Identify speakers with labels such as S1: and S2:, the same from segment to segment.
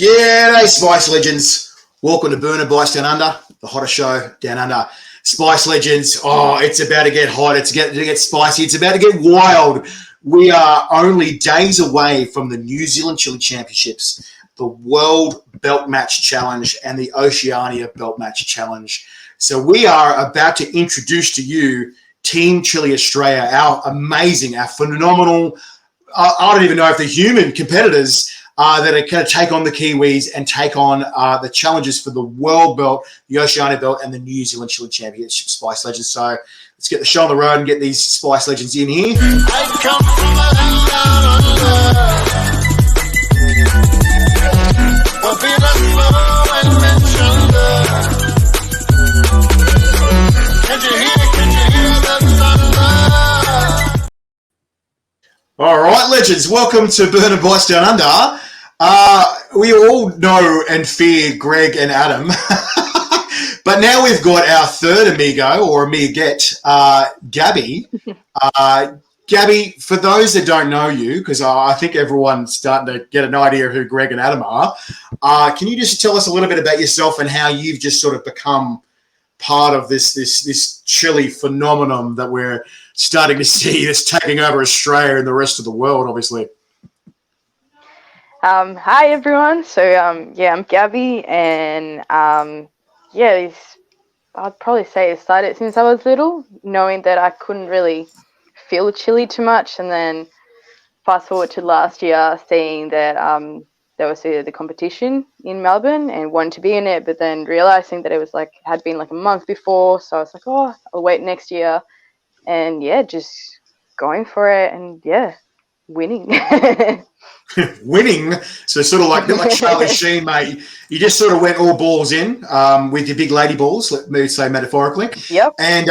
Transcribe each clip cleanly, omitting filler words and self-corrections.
S1: G'day, Spice Legends. Welcome to BURNIN Down Under, the hottest show down under. Spice Legends, it's about to get hot. It's about to get spicy. It's about to get wild. We are only days away from the New Zealand Chilli Championships, the World Belt Match Challenge, and the Oceania Belt Match Challenge. So we are about to introduce to you Team Chilli Australia, our amazing, our phenomenal, I don't even know if they're human competitors that are going to take on the Kiwis and take on the challenges for the World Belt, the Oceania Belt, and the New Zealand Chilli Championship, Spice Legends. So let's get the show on the road and get these Spice Legends in here. I come from a land All right, legends, welcome to BURNIN Down Under. We all know and fear Greg and Adam, but now we've got our third amigo or amiguette, Gabby. Gabby, for those that don't know you, because I think everyone's starting to get an idea of who Greg and Adam are, can you just tell us a little bit about yourself and how you've just sort of become part of this Chilli phenomenon that we're starting to see that's taking over Australia and the rest of the world, obviously?
S2: Hi everyone. So I'm Gabby, and I'd probably say it started since I was little, knowing that I couldn't really feel Chilli too much, and then fast forward to last year, seeing that there was the competition in Melbourne and wanted to be in it, but then realizing that it was had been a month before, so I was like, I'll wait next year, and just going for it, and winning.
S1: Winning, so sort of like Charlie Sheen, mate. You just sort of went all balls in with your big lady balls, let me say metaphorically.
S2: Yep.
S1: And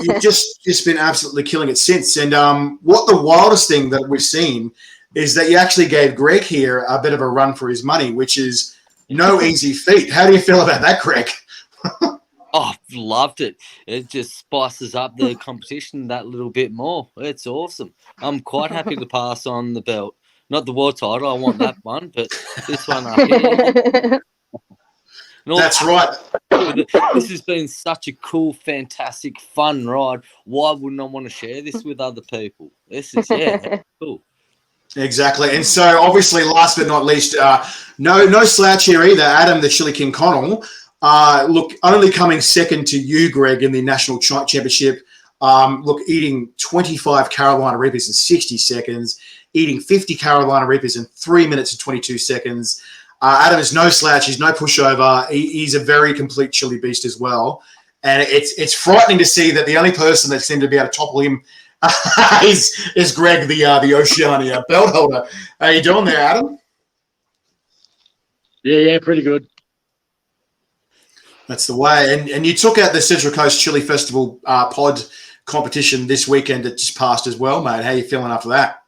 S1: you've just been absolutely killing it since. And what the wildest thing that we've seen is that you actually gave Greg here a bit of a run for his money, which is no easy feat. How do you feel about that, Greg?
S3: Oh, loved it. It just spices up the competition that little bit more. It's awesome. I'm quite happy to pass on the belt. Not the world title, I want that one, but this one up here.
S1: That's right.
S3: This has been such a cool, fantastic, fun ride. Why wouldn't I want to share this with other people? This is, cool.
S1: Exactly. And so, obviously, last but not least, no slouch here either. Adam, the Chilli King Connell, only coming second to you, Greg, in the National Championship. Eating 25 Carolina Reapers in 60 seconds, eating 50 Carolina Reapers in 3 minutes and 22 seconds. Adam is no slouch. He's no pushover. He's a very complete Chilli beast as well. And it's frightening to see that the only person that seemed to be able to topple him is Greg, the Oceania belt holder. How you doing there, Adam?
S4: Yeah, pretty good.
S1: That's the way. And you took out the Central Coast Chilli Festival pod competition this weekend that just passed as well, mate. How you feeling after that?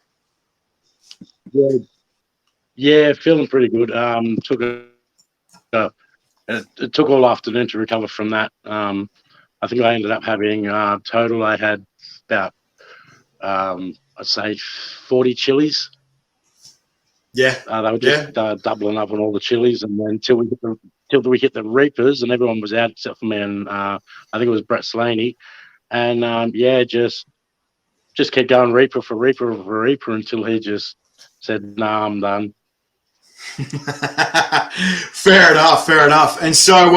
S4: Yeah, feeling pretty good. It took all afternoon to recover from that. I think I ended up having total. I had about I'd say 40 chilies.
S1: Yeah,
S4: they were just doubling up on all the chilies, and then till we hit the Reapers, and everyone was out except for me and I think it was Brett Slaney, and just kept going Reaper for Reaper for Reaper until he just said, "Nah, I'm done."
S1: Fair enough. And so,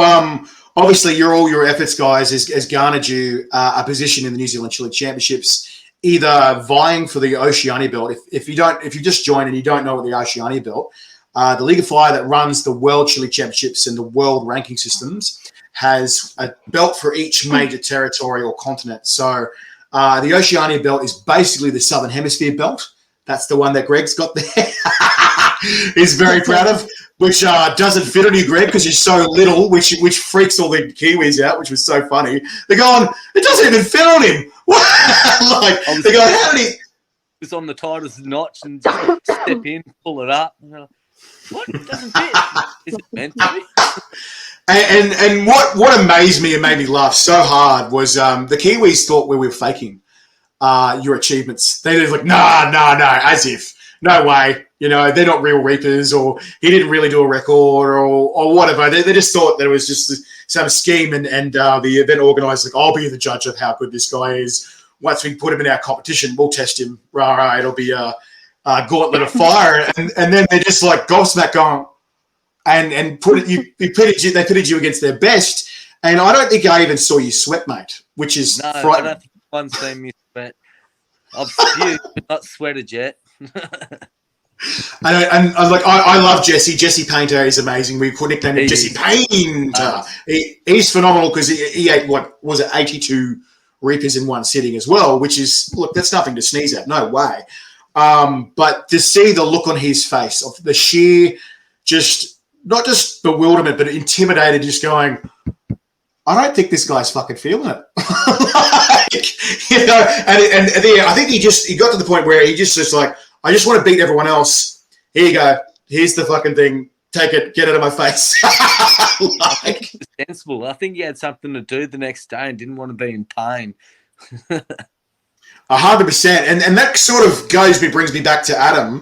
S1: obviously, all your efforts, guys, has garnered you a position in the New Zealand Chilli Championships, either vying for the Oceania Belt. If you just joined and you don't know what the Oceania Belt, the League of Fire that runs the World Chilli Championships and the world ranking systems has a belt for each major territory or continent. So the Oceania Belt is basically the Southern Hemisphere belt. That's the one that Greg's got there. He's very proud of, which doesn't fit on you, Greg, because you're so little, which freaks all the Kiwis out, which was so funny. They're going, it doesn't even fit on him. They're going, how did he?
S3: It's on the tightest notch and just step in, pull it up. What? It doesn't fit. Is it meant to be?
S1: And what amazed me and made me laugh so hard was the Kiwis thought we were faking your achievements. They were like, no, as if. no way. You know, they're not real reapers, or he didn't really do a record, or whatever. They just thought that it was just some scheme, and the event organizer, like, I'll be the judge of how good this guy is. Once we put him in our competition, we'll test him. Right, it'll be a gauntlet of fire, and then they're just like gobsmacked going, and they pitted you against their best. And I don't think I even saw you sweat, mate, which is frightening.
S3: I don't think anyone's seen me sweat. I've spewed, but not sweated yet.
S1: And I love Jesse. Jesse Painter is amazing. We could nickname him Jesse Painter. He's phenomenal because he ate, what was it, 82 reapers in one sitting as well, which is, look, that's nothing to sneeze at. No way. But to see the look on his face of the sheer, just not just bewilderment, but intimidated, just going, I don't think this guy's fucking feeling it. You know, and I think he got to the point where he just like, I just want to beat everyone else. Here you go. Here's the fucking thing. Take it. Get out of my face. Like,
S3: sensible. I think he had something to do the next day and didn't want to be in pain.
S1: 100%. And that sort of brings me back to Adam.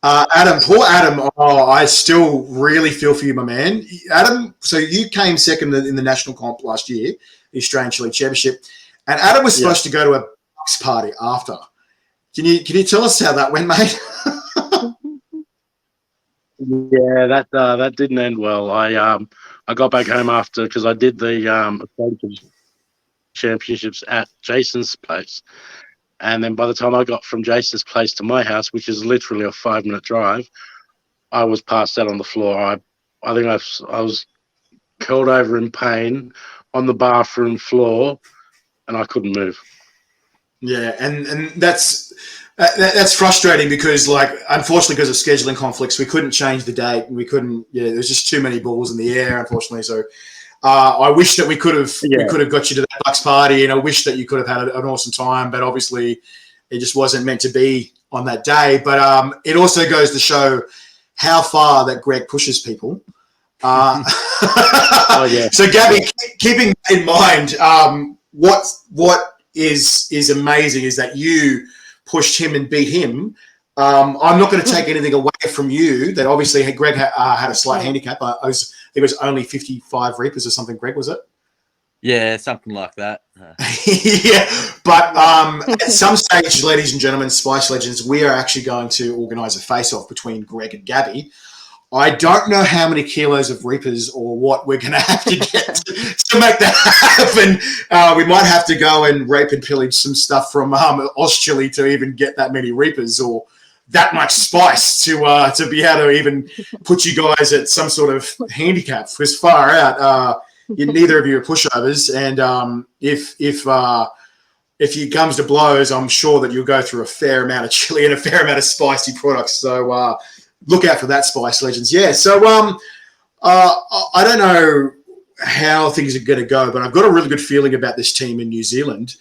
S1: Poor Adam. Oh, I still really feel for you, my man. Adam, so you came second in the national comp last year, the Australian Chili Championship, and Adam was supposed to go to a box party after. Can you tell us how that went, mate?
S4: Yeah, that didn't end well. I got back home after, because I did the Australian Championships at Jason's place, and then by the time I got from Jason's place to my house, which is literally a 5-minute drive, I was passed out on the floor. I think I was curled over in pain on the bathroom floor, and I couldn't move.
S1: Yeah, and that's frustrating because, like, unfortunately, because of scheduling conflicts, we couldn't change the date, and we couldn't. Yeah, there's just too many balls in the air, unfortunately. So, I wish that we could have got you to that Bucks party, and I wish that you could have had an awesome time, but obviously, it just wasn't meant to be on that day. But it also goes to show how far that Greg pushes people.
S4: Oh yeah.
S1: So, Gabby, keeping that in mind, what is amazing is that you pushed him and beat him. I'm not going to take anything away from you. That obviously Greg had a slight handicap. I think it was only 55 reapers or something. Greg, was it?
S3: Yeah, something like that.
S1: Yeah, but at some stage, ladies and gentlemen, Spice Legends, we are actually going to organise a face-off between Greg and Gabby. I don't know how many kilos of reapers or what we're going to have to get to make that happen. We might have to go and rape and pillage some stuff from Chilli to even get that many reapers or that much spice to be able to even put you guys at some sort of handicap. Because far out, neither of you are pushovers, and if it comes to blows, I'm sure that you'll go through a fair amount of chili and a fair amount of spicy products. So look out for that, Spice Legends. Yeah, so I don't know how things are going to go, but I've got a really good feeling about this team in New Zealand.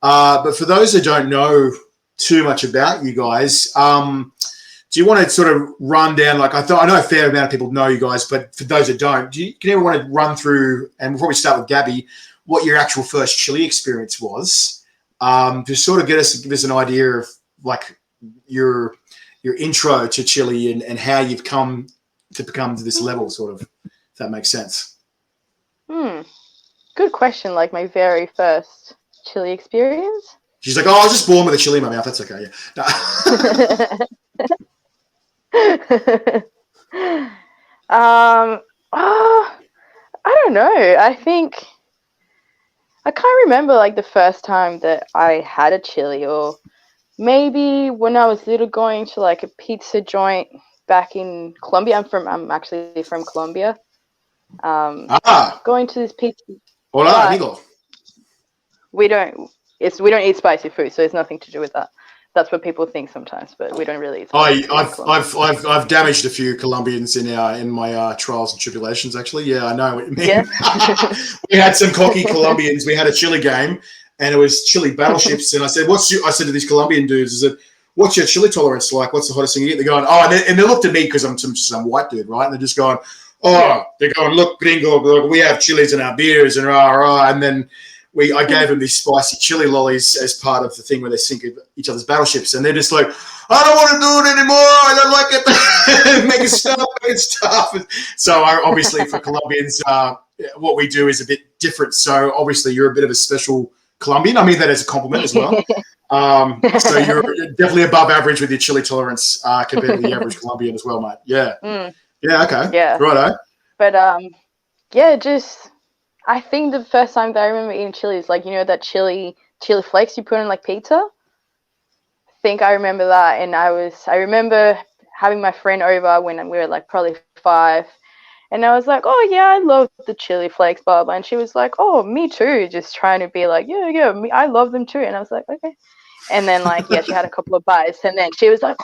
S1: But for those that don't know too much about you guys, do you want to sort of run down, like I know a fair amount of people know you guys, but for those that don't, can you want to run through, and before we start with Gabby, what your actual first chili experience was, to sort of give us an idea of like your intro to chili and how you've come to become to this level, sort of, if that makes sense.
S2: Good question. Like my very first chili experience.
S1: She's like, I was just born with a chili in my mouth. That's okay. Yeah.
S2: I don't know. I think I can't remember like the first time that I had a chili, or maybe when I was little going to like a pizza joint back in Colombia. I'm actually from Colombia. Going to this pizza.
S1: Hola, amigo.
S2: We don't eat spicy food, so it's nothing to do with that. That's what people think sometimes, but we don't really eat spicy food.
S1: I've damaged a few Colombians in my trials and tribulations. Actually, yeah, I know what you mean.
S2: Yeah.
S1: We had some cocky Colombians. We had a chili game, and it was chili battleships. And I said, I said to these Colombian dudes, I said, what's your chili tolerance like? What's the hottest thing you eat? They're going, and they looked at me because I'm some white dude, right? And they're just going, they're going, look, gringo, look, we have chilies in our beers and rah. And then I gave them these spicy chili lollies as part of the thing where they sink each other's battleships. And they're just like, I don't want to do it anymore. like make it stop. So obviously for Colombians, what we do is a bit different. So obviously you're a bit of a special Colombian. I mean that as a compliment as well. So you're definitely above average with your chili tolerance compared to the average Colombian as well, mate. Yeah. Yeah, okay.
S2: Yeah.
S1: Righto.
S2: But yeah, just I think the first time that I remember eating chili is like, you know, that chili flakes you put in like pizza. I think I remember that, and I remember having my friend over when we were like probably 5, and I was like, oh yeah, I love the chili flakes, blah blah, and she was like, oh, me too, just trying to be like, yeah, me, I love them too, and I was like, okay, and then like yeah, she had a couple of bites, and then she was like,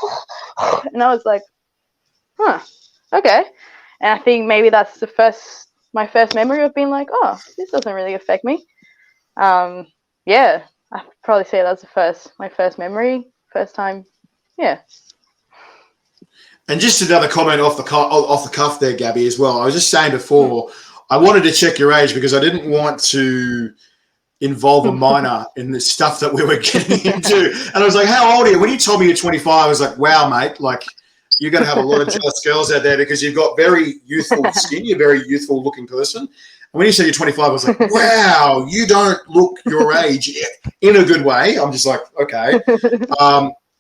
S2: and I was like, huh, okay, and I think maybe that's my first memory of being like, oh, this doesn't really affect me. Yeah, I'd probably say that's my first memory, first time. Yeah.
S1: And just another comment off the cuff there, Gabby, as well. I was just saying before, I wanted to check your age because I didn't want to involve a minor in the stuff that we were getting into. And I was like, how old are you? When you told me you're 25, I was like, wow, mate, like you're going to have a lot of jealous girls out there because you've got very youthful skin. You're a very youthful looking person. And when you said you're 25, I was like, wow, you don't look your age in a good way. I'm just like, okay.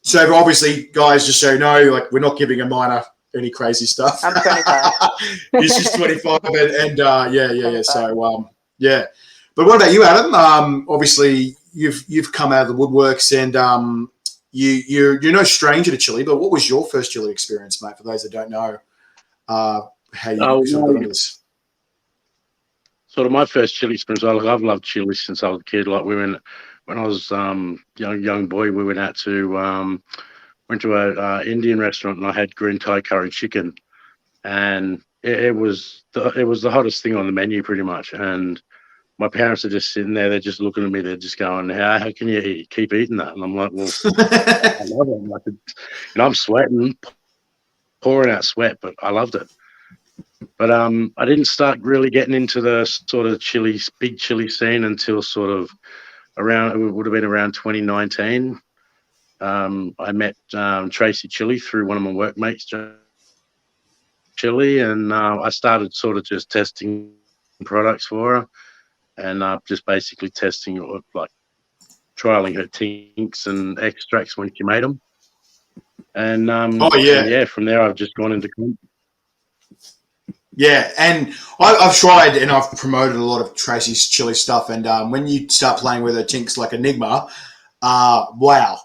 S1: So obviously, guys, just so you know, like we're not giving a minor any crazy stuff.
S2: I'm 25.
S1: He's just 25, and yeah. So yeah. But what about you, Adam? Obviously, you've come out of the woodworks, and you're no stranger to chili. But what was your first chili experience, mate? For those that don't know, how you sort of got into this.
S4: Sort of my first chili experience. I've loved chili since I was a kid. Like when I was young boy, we went to a Indian restaurant and I had green Thai curry chicken, and it was the hottest thing on the menu pretty much. And my parents are just sitting there, they're just looking at me, they're just going, how can you keep eating that? And I'm like, well, I love it. Like, I'm sweating, pouring out sweat, but I loved it. But I didn't start really getting into the sort of big chili scene until sort of it would have been around 2019. I met Tracy Chilli through one of my workmates, Chilli, and I started sort of just testing products for her, and just basically testing, like trialing her tinks and extracts when she made them. And from there I've just gone into.
S1: Yeah, and I've tried and I've promoted a lot of Tracy's chili stuff, and when you start playing with her tinks like Enigma, wow.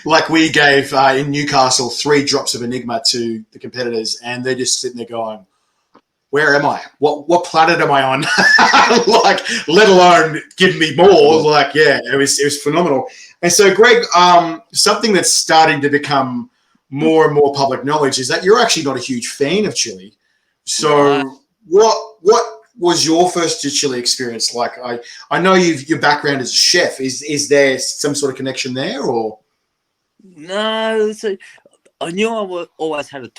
S1: Like we gave in Newcastle 3 drops of Enigma to the competitors, and they're just sitting there going, where am I? What planet am I on? Like, let alone give me more. Like, yeah, it was phenomenal. And so, Greg, something that's starting to become more and more public knowledge is that you're actually not a huge fan of chili. So what was your first chili experience like? I know your background as a chef. Is there some sort of connection there, or?
S3: No, so I knew I always had a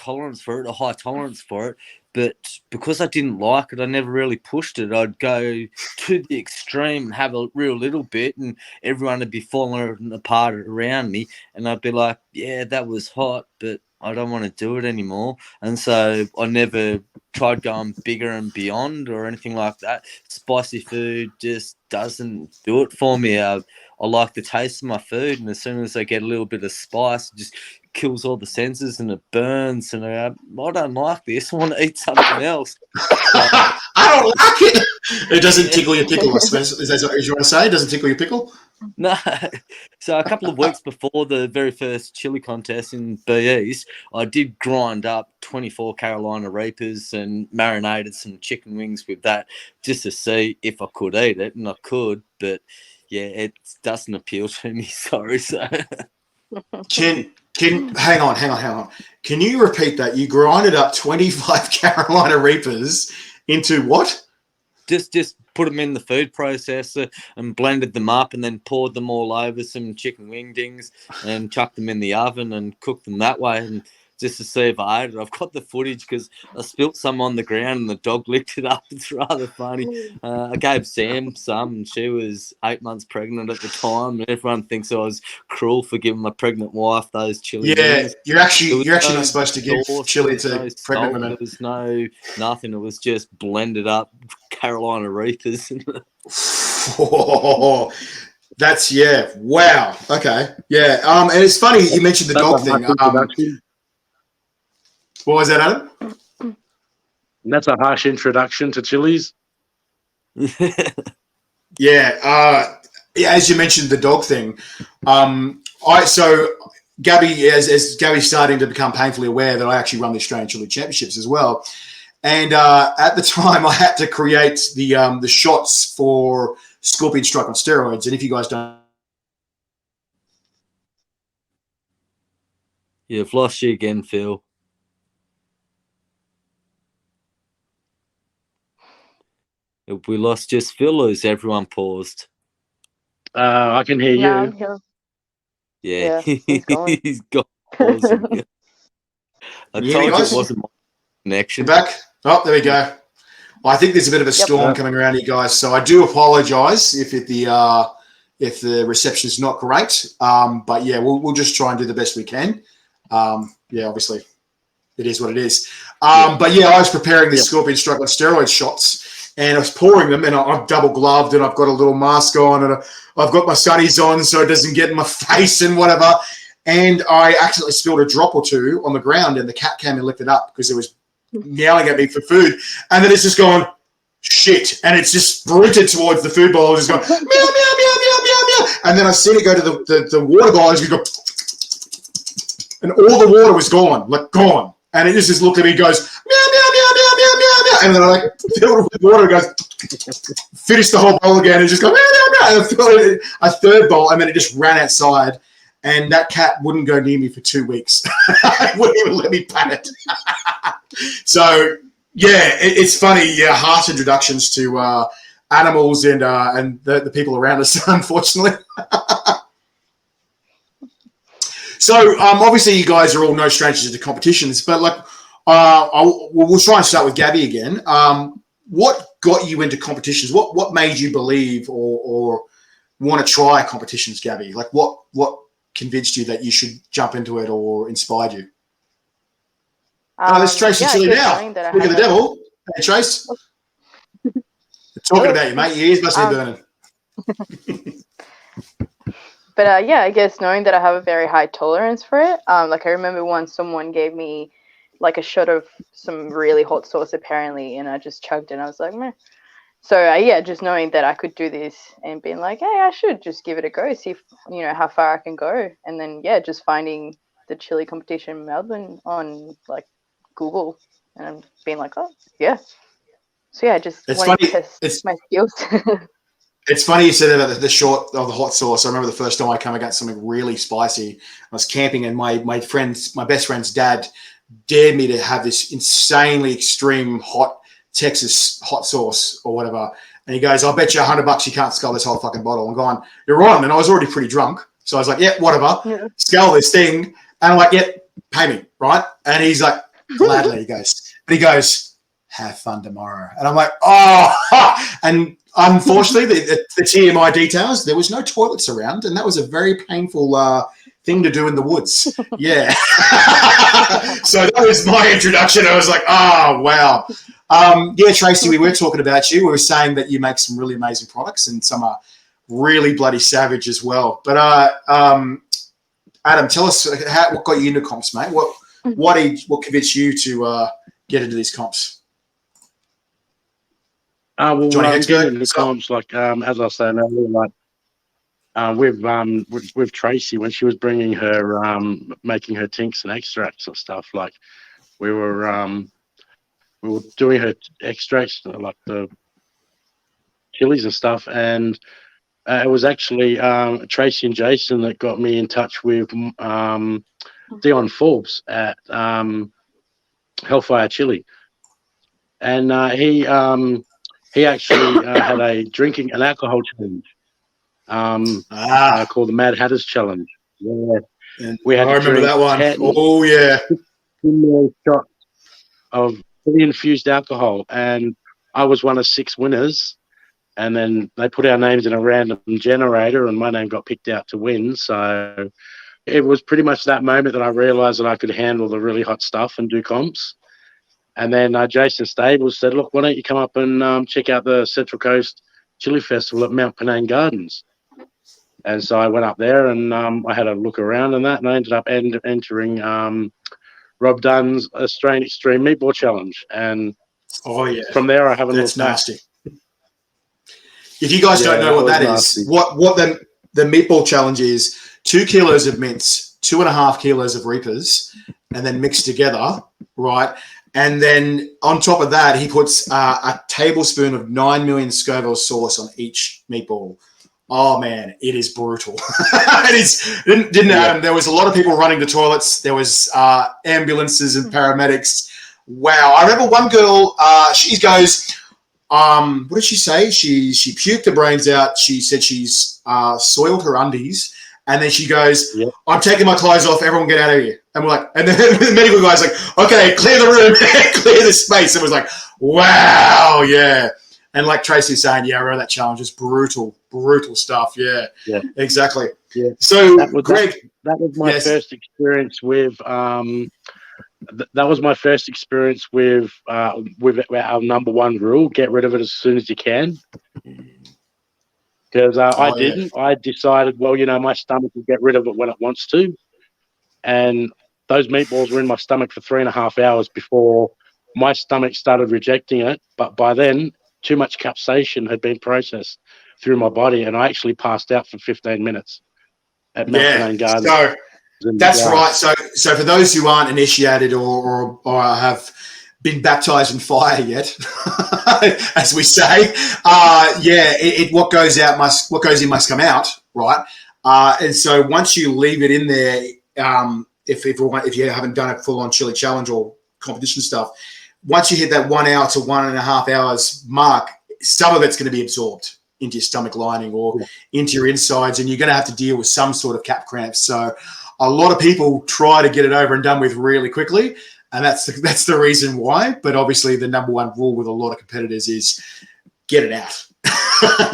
S3: high tolerance for it, but because I didn't like it, I never really pushed it. I'd go to the extreme and have a real little bit, and everyone would be falling apart around me, and I'd be like, yeah, that was hot, but I don't want to do it anymore. And so I never tried going bigger and beyond or anything like that. Spicy food just doesn't do it for me. I like the taste of my food, and as soon as I get a little bit of spice, it just kills all the senses and it burns. And I don't like this. I want to eat something else.
S1: I don't like it. It doesn't tickle your pickle, I suppose. Is that what you want to say? It doesn't tickle your pickle?
S3: No. So a couple of weeks before the very first chili contest in BEs, I did grind up 24 Carolina Reapers and marinated some chicken wings with that just to see if I could eat it, and I could, but yeah, it doesn't appeal to me. Sorry. So
S1: Can hang on. Can you repeat that? You grinded up 25 Carolina Reapers into what?
S3: Just put them in the food processor and blended them up, and then poured them all over some chicken wing dings and chucked them in the oven and cooked them that way. And just to see if I ate it. I've got the footage because I spilt some on the ground and the dog licked it up. It's rather funny. I gave Sam some, and she was 8 months pregnant at the time. And everyone thinks I was cruel for giving my pregnant wife those chili wings.
S1: You're actually not supposed to give chili to
S3: no
S1: pregnant
S3: salt,
S1: women.
S3: there was nothing. It was just blended up Carolina Reapers.
S1: Oh, that's wow. Okay, yeah. And it's funny you mentioned the dog thing. What was that, Adam?
S4: That's a harsh introduction to chilies.
S1: Yeah. As you mentioned the dog thing, so Gabby, as Gabby's starting to become painfully aware that I actually run the Australian Chili Championships as well, and at the time I had to create the shots for Scorpion Strike on steroids. And if you guys don't,
S3: I've lost you again, Phil. If we lost just Phil, or is everyone paused?
S4: I can hear you.
S2: No,
S3: Yeah,
S2: he's gone.
S3: he's gone. I told you it wasn't my connection.
S1: You're back. Oh, there we go. I think there's a bit of a storm coming around you guys, so I do apologise if the reception is not great. But yeah, we'll just try and do the best we can. Obviously, it is what it is. But yeah, I was preparing the Scorpion Strike on steroid shots, and I was pouring them, and I've double gloved, and I've got a little mask on, and I've got my sunnies on so it doesn't get in my face and whatever. And I accidentally spilled a drop or two on the ground, and the cat came and licked it up because it was yelling at me for food. And then it's just gone, shit. And it's just sprinted towards the food bowl. It's just going, meow, meow, meow, meow, meow, meow. And then I seen it go to the water bowl, and go, and all the water was gone, gone. And it just looked at me and goes, meow, meow, meow, meow, meow, meow, meow. And then I filled it with water and goes, finished the whole bowl again and just go, meow, meow, meow. And I filled it a third bowl, and then it just ran outside. And that cat wouldn't go near me for 2 weeks. It wouldn't even let me pat it. So, yeah, it's funny. Yeah, harsh introductions to animals and the people around us, unfortunately. So, obviously, you guys are all no strangers to competitions, but we'll try and start with Gabby again. What got you into competitions? What made you believe or want to try competitions, Gabby? What convinced you that you should jump into it or inspired you? There's Tracy Chilli now. Look at the devil. Hey, Trace. Talking about you, mate. Your ears must be burning.
S2: But I guess knowing that I have a very high tolerance for it. I remember once someone gave me a shot of some really hot sauce apparently, and I just chugged it and I was like, meh. So just knowing that I could do this and being like, hey, I should just give it a go, see if, how far I can go. And then, just finding the chili competition in Melbourne on Google and being like, oh, yeah. So I just wanted to test my skills.
S1: It's funny you said about the short of the hot sauce. I remember the first time I came against something really spicy. I was camping, and my best friend's dad dared me to have this insanely extreme hot Texas hot sauce or whatever. And he goes, I'll bet you $100 you can't scull this whole fucking bottle. I'm going, you're on. And I was already pretty drunk. So I was like, yeah, whatever. Yeah. Scull this thing. And I'm like, yeah, pay me, right? And he's like, gladly, he goes, have fun tomorrow. And I'm like, oh. And unfortunately, the TMI details, there was no toilets around. And that was a very painful thing to do in the woods. Yeah. So that was my introduction. I was like, oh, wow. Tracy, we were talking about you. We were saying that you make some really amazing products, and some are really bloody savage as well. But Adam, tell us what got you into comps, mate. What convinced you to get into these comps?
S4: Getting into comps, as I was saying earlier, with Tracy, when she was bringing her making her tinks and extracts and stuff, we were doing her extracts, like the chilies and stuff, and it was actually Tracy and Jason that got me in touch with Dion Forbes at Hellfire Chili, and he actually had an alcohol challenge called the Mad Hatters Challenge. Yeah,
S1: I remember that one. 10, oh yeah.
S4: ml shot of fully infused alcohol, and I was one of 6 winners. And then they put our names in a random generator, and my name got picked out to win. So it was pretty much that moment that I realised that I could handle the really hot stuff and do comps. And then Jason Stables said, "Look, why don't you come up and check out the Central Coast Chili Festival at Mount Penang Gardens?" And so I went up there and I had a look around and that, and I ended up entering Rob Dunn's Australian Extreme Meatball Challenge. And from there I haven't
S1: That's
S4: looked back.
S1: nasty. If you guys don't know what that is, what the meatball challenge is, 2 kilos of mince, 2.5 kilos of reapers, and then mixed together, right? And then on top of that, he puts a tablespoon of 9 million Scoville sauce on each meatball. Oh man, it is brutal. It is. There was a lot of people running the toilets. There was ambulances and paramedics. Wow. I remember one girl, she goes, what did she say? She puked her brains out. She said she's soiled her undies. And then she goes,
S4: Yep.
S1: I'm taking my clothes off. Everyone get out of here. And we're like, and then the medical guy's like, okay, clear the room, clear the space. And it was like, wow, yeah. And like Tracy's saying, yeah, I remember that challenge. It's brutal stuff. Yeah, exactly.
S4: Yeah.
S1: So,
S4: Greg, that was my first experience with. That was my first experience with our number one rule: get rid of it as soon as you can. Because I didn't. I decided, well, my stomach will get rid of it when it wants to, and those meatballs were in my stomach for 3.5 hours before my stomach started rejecting it. But by then, too much capsaicin had been processed through my body, and I actually passed out for 15 minutes at Mount Penang Gardens.
S1: So that's right. So for those who aren't initiated or have been baptized in fire yet, as we say, what goes in must come out, right? And so once you leave it in there, if you haven't done a full-on chili challenge or competition stuff, once you hit that 1 hour to 1.5 hours mark, some of it's going to be absorbed into your stomach lining or into your insides, and you're going to have to deal with some sort of cap cramps. So a lot of people try to get it over and done with really quickly, and that's the reason why. But obviously the number one rule with a lot of competitors is get it out,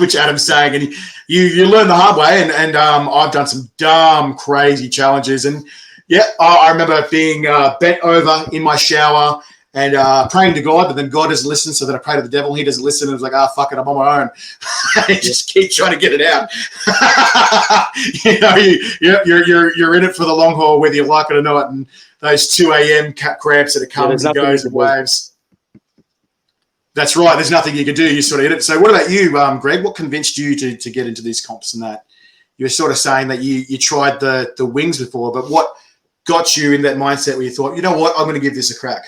S1: which Adam's saying. And you learn the hard way, and I've done some dumb, crazy challenges. And, I remember being bent over in my shower and praying to God, but then God doesn't listen, so then I pray to the devil. He doesn't listen, and it's like, fuck it, I'm on my own. And just keep trying to get it out. You're in it for the long haul, whether you like it or not. And those 2 a.m. cap cramps that it comes and goes and waves. That's right. There's nothing you can do. You sort of hit it. So what about you, Greg? What convinced you to get into these comps and that? You were sort of saying that you tried the wings before, but what got you in that mindset where you thought, you know what, I'm going to give this a crack?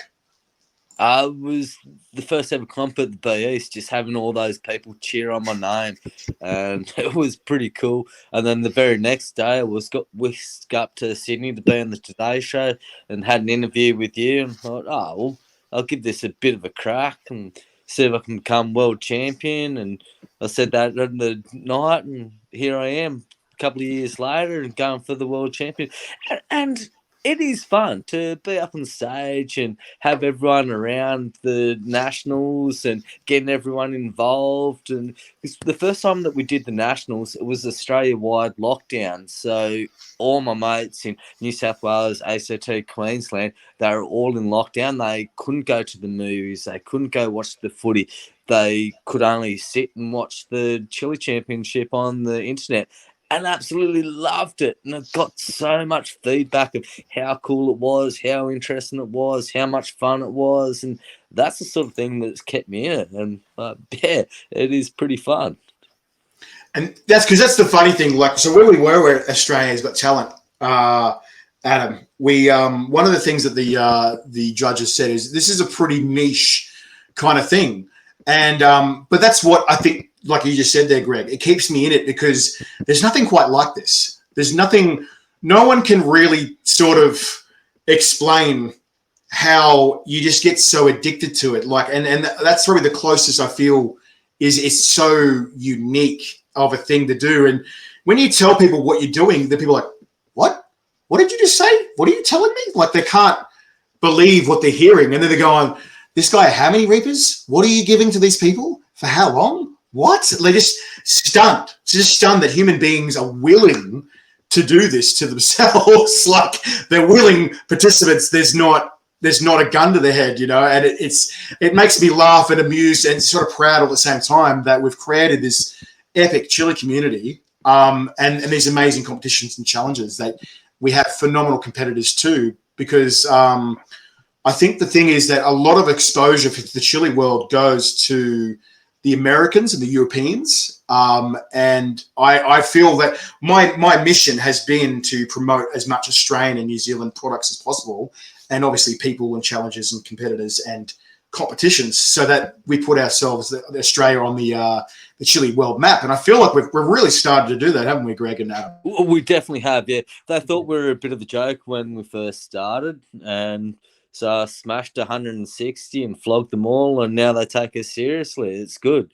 S3: It was the first ever comp at the B East, just having all those people cheer on my name, and it was pretty cool. And then the very next day, I was got whisked up to Sydney to be on the Today Show and had an interview with you, and thought, well, I'll give this a bit of a crack and see if I can become world champion. And I said that on the night, and here I am a couple of years later and going for the world champion. And it is fun to be up on stage and have everyone around the nationals and getting everyone involved. And it's the first time that we did the nationals, it was Australia-wide lockdown. So all my mates in New South Wales, ACT, Queensland, they were all in lockdown. They couldn't go to the movies. They couldn't go watch the footy. They could only sit and watch the Chili Championship on the internet. And absolutely loved it. And I got so much feedback of how cool it was, how interesting it was, how much fun it was. And that's the sort of thing that's kept me in it. And it is pretty fun.
S1: And that's because that's the funny thing. Like, so where we were Australia's Got Talent, Adam, we one of the things that the judges said is this is a pretty niche kind of thing. And but that's what I think, like you just said there, Greg, it keeps me in it because there's nothing quite like this. There's nothing, no one can really sort of explain how you just get so addicted to it. Like, and that's probably the closest I feel is it's so unique of a thing to do. And when you tell people what you're doing, the people are like, what? What did you just say? What are you telling me? Like they can't believe what they're hearing. And then they're going, this guy, how many reapers? What are you giving to these people? For how long? What? They're just stunned. Just stunned that human beings are willing to do this to themselves. Like, they're willing participants. There's not a gun to their head, you know, and it makes me laugh and amused and sort of proud at the same time that we've created this epic Chile community, and these amazing competitions and challenges that we have phenomenal competitors too, because I think the thing is that a lot of exposure for the Chile world goes to the Americans and the Europeans, and I feel that my mission has been to promote as much Australian and New Zealand products as possible, and obviously people and challenges and competitors and competitions, so that we put ourselves, Australia, on the Chile world map. And I feel like we've really started to do that, haven't we, Greg and Adam?
S3: We definitely have, yeah. They thought we were a bit of a joke when we first started, and so I smashed 160 and flogged them all, and now they take us seriously. It's good.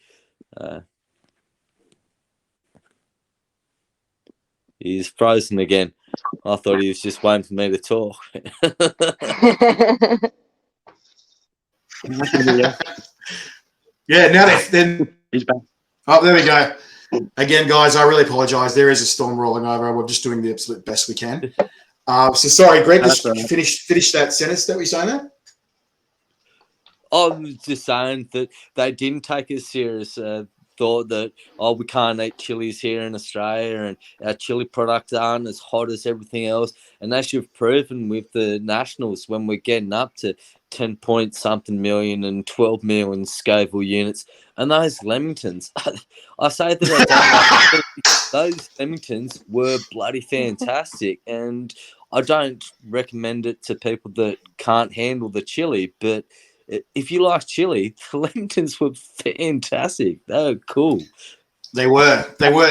S3: He's frozen again. I thought he was just waiting for me to talk.
S1: Yeah, now then
S4: He's back.
S1: Oh, there we go. Again, guys, I really apologise. There is a storm rolling over. We're just doing the absolute best we can. So sorry, Greg, just finish that sentence that we saying there.
S3: I was just saying that they didn't take us serious. Thought that, we can't eat chilies here in Australia, and our chili products aren't as hot as everything else. And as you've proven with the nationals, when we're getting up to 10 point something million and 12 million Scoville units, and those Lemingtons, I say that I don't like those Lemingtons were bloody fantastic, and I don't recommend it to people that can't handle the chili, but if you like chili, the Lemingtons were fantastic. They were cool.
S1: They were.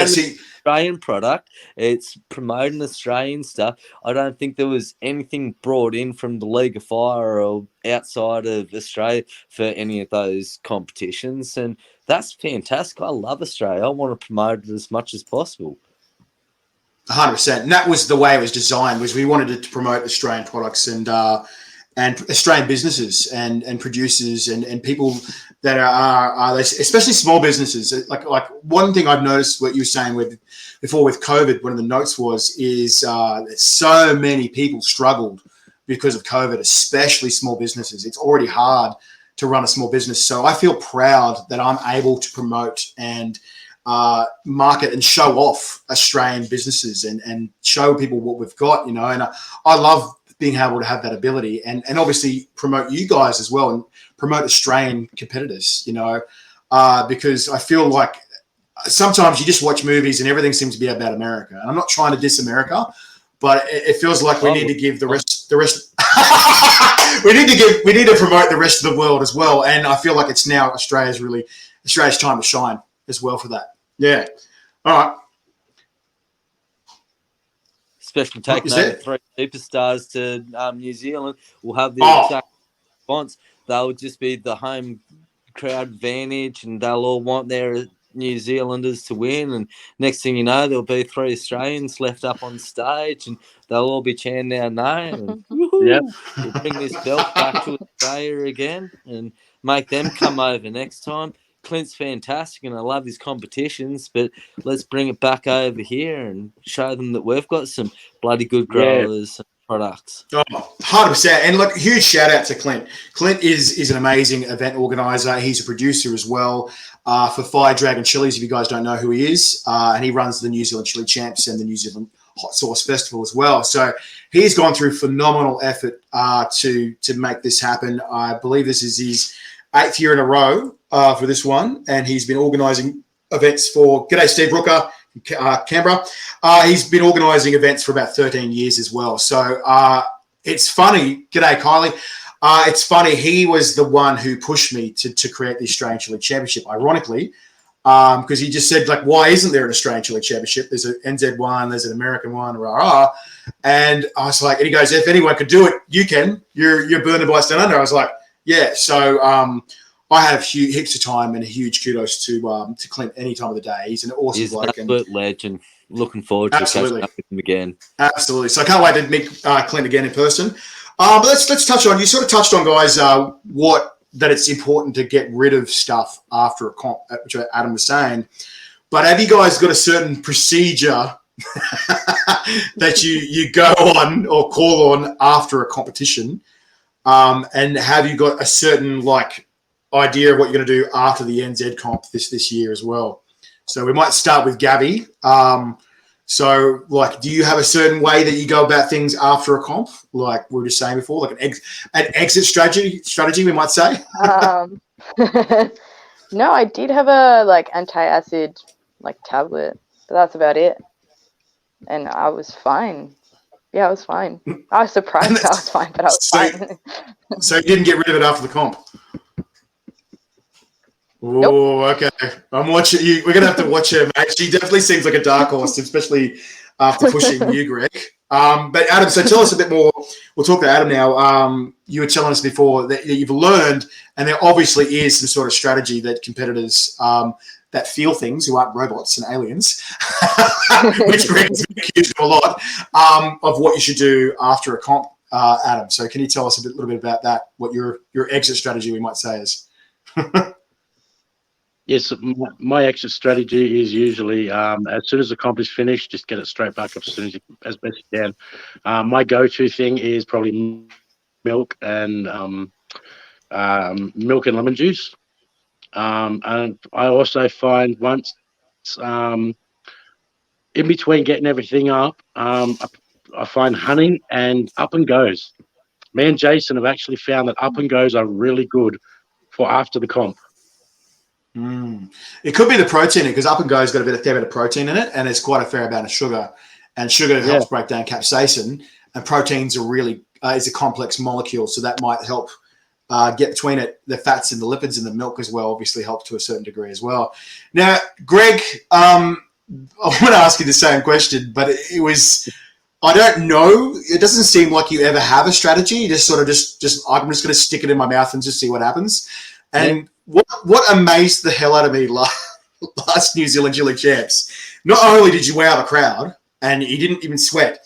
S1: See,
S3: Australian product. It's promoting Australian stuff. I don't think there was anything brought in from the League of Fire or outside of Australia for any of those competitions, and that's fantastic. I love Australia. I want to promote it as much as possible.
S1: 100%. And that was the way it was designed. Was we wanted to promote Australian products and Australian businesses and producers and people that are especially small businesses. Like one thing I've noticed, what you were saying before with COVID, one of the notes is that so many people struggled because of COVID, especially small businesses. It's already hard to run a small business. So I feel proud that I'm able to promote and market and show off Australian businesses and show people what we've got, you know, and I love being able to have that ability and obviously promote you guys as well and promote Australian competitors, you know, because I feel like sometimes you just watch movies and everything seems to be about America. And I'm not trying to diss America, but it feels like we need to give the rest we need to promote the rest of the world as well. And I feel like it's now Australia's time to shine as well for that. Yeah. All right.
S3: Especially taking over 3 superstars to New Zealand, will have the exact response. They'll just be the home crowd advantage, and they'll all want their New Zealanders to win. And next thing you know, there'll be 3 Australians left up on stage, and they'll all be chanting our name. And we'll bring this belt back to Australia again and make them come over next time. Clint's fantastic and I love his competitions, but let's bring it back over here and show them that we've got some bloody good growers and products.
S1: 100%. And look, huge shout out to Clint. Clint is an amazing event organizer. He's a producer as well for Fire Dragon Chilies, if you guys don't know who he is. And he runs the New Zealand Chili Champs and the New Zealand Hot Sauce Festival as well. So he's gone through phenomenal effort to make this happen. I believe this is his 8th year in a row for this one, and he's been organising events for. G'day, Steve Brooker, Canberra. He's been organising events for about 13 years as well. So it's funny. G'day, Kylie. It's funny. He was the one who pushed me to create the Australian Chili Championship. Ironically, because he just said, like, why isn't there an Australian Chili Championship? There's an NZ one, there's an American one, and I was like, and he goes, if anyone could do it, you can. You're Burning Boys Down Under. I was like, yeah. So I have heaps of time and a huge kudos to Clint any time of the day. He's an awesome bloke.
S3: He's an absolute legend. Looking forward to catching up with him again.
S1: Absolutely. So I can't wait to meet Clint again in person. But let's touch on. You sort of touched on, guys, that it's important to get rid of stuff after a comp, which Adam was saying. But have you guys got a certain procedure that you go on or call on after a competition? And have you got a certain idea of what you're going to do after the NZ comp this year as well? So we might start with Gabby. So, do you have a certain way that you go about things after a comp? Like we were just saying before, like an exit strategy, we might say.
S2: No, I did have a anti-acid tablet, but that's about it. And I was fine. Yeah, I was fine. I was surprised I was fine, but I was fine.
S1: So you didn't get rid of it after the comp? Oh, nope. Okay. I'm watching you. We're gonna have to watch her, mate. She definitely seems like a dark horse, especially after pushing you, Greg. But Adam, so tell us a bit more. We'll talk to Adam now. You were telling us before that you've learned, and there obviously is some sort of strategy that competitors that feel things, who aren't robots and aliens, which Greg's been accused of a lot, of what you should do after a comp, Adam. So can you tell us a little bit about that, what your exit strategy, we might say, is?
S4: Yes, my exit strategy is usually as soon as the comp is finished, just get it straight back up as best you can. My go-to thing is probably milk and lemon juice. And I also find once in between getting everything up, I find honey and up and goes. Me and Jason have actually found that up and goes are really good for after the comp.
S1: It could be the protein, because up and go's got a fair bit of protein in it, and it's quite a fair amount of sugar. And sugar helps break down capsaicin, and proteins are really is a complex molecule, so that might help get between it. The fats and the lipids in the milk as well obviously help to a certain degree as well. Now, Greg, I want to ask you the same question, but it was, I don't know. It doesn't seem like you ever have a strategy. You just sort of just I'm just going to stick it in my mouth and just see what happens. And what amazed the hell out of me last New Zealand Chilli Champs, not only did you wow the crowd and you didn't even sweat,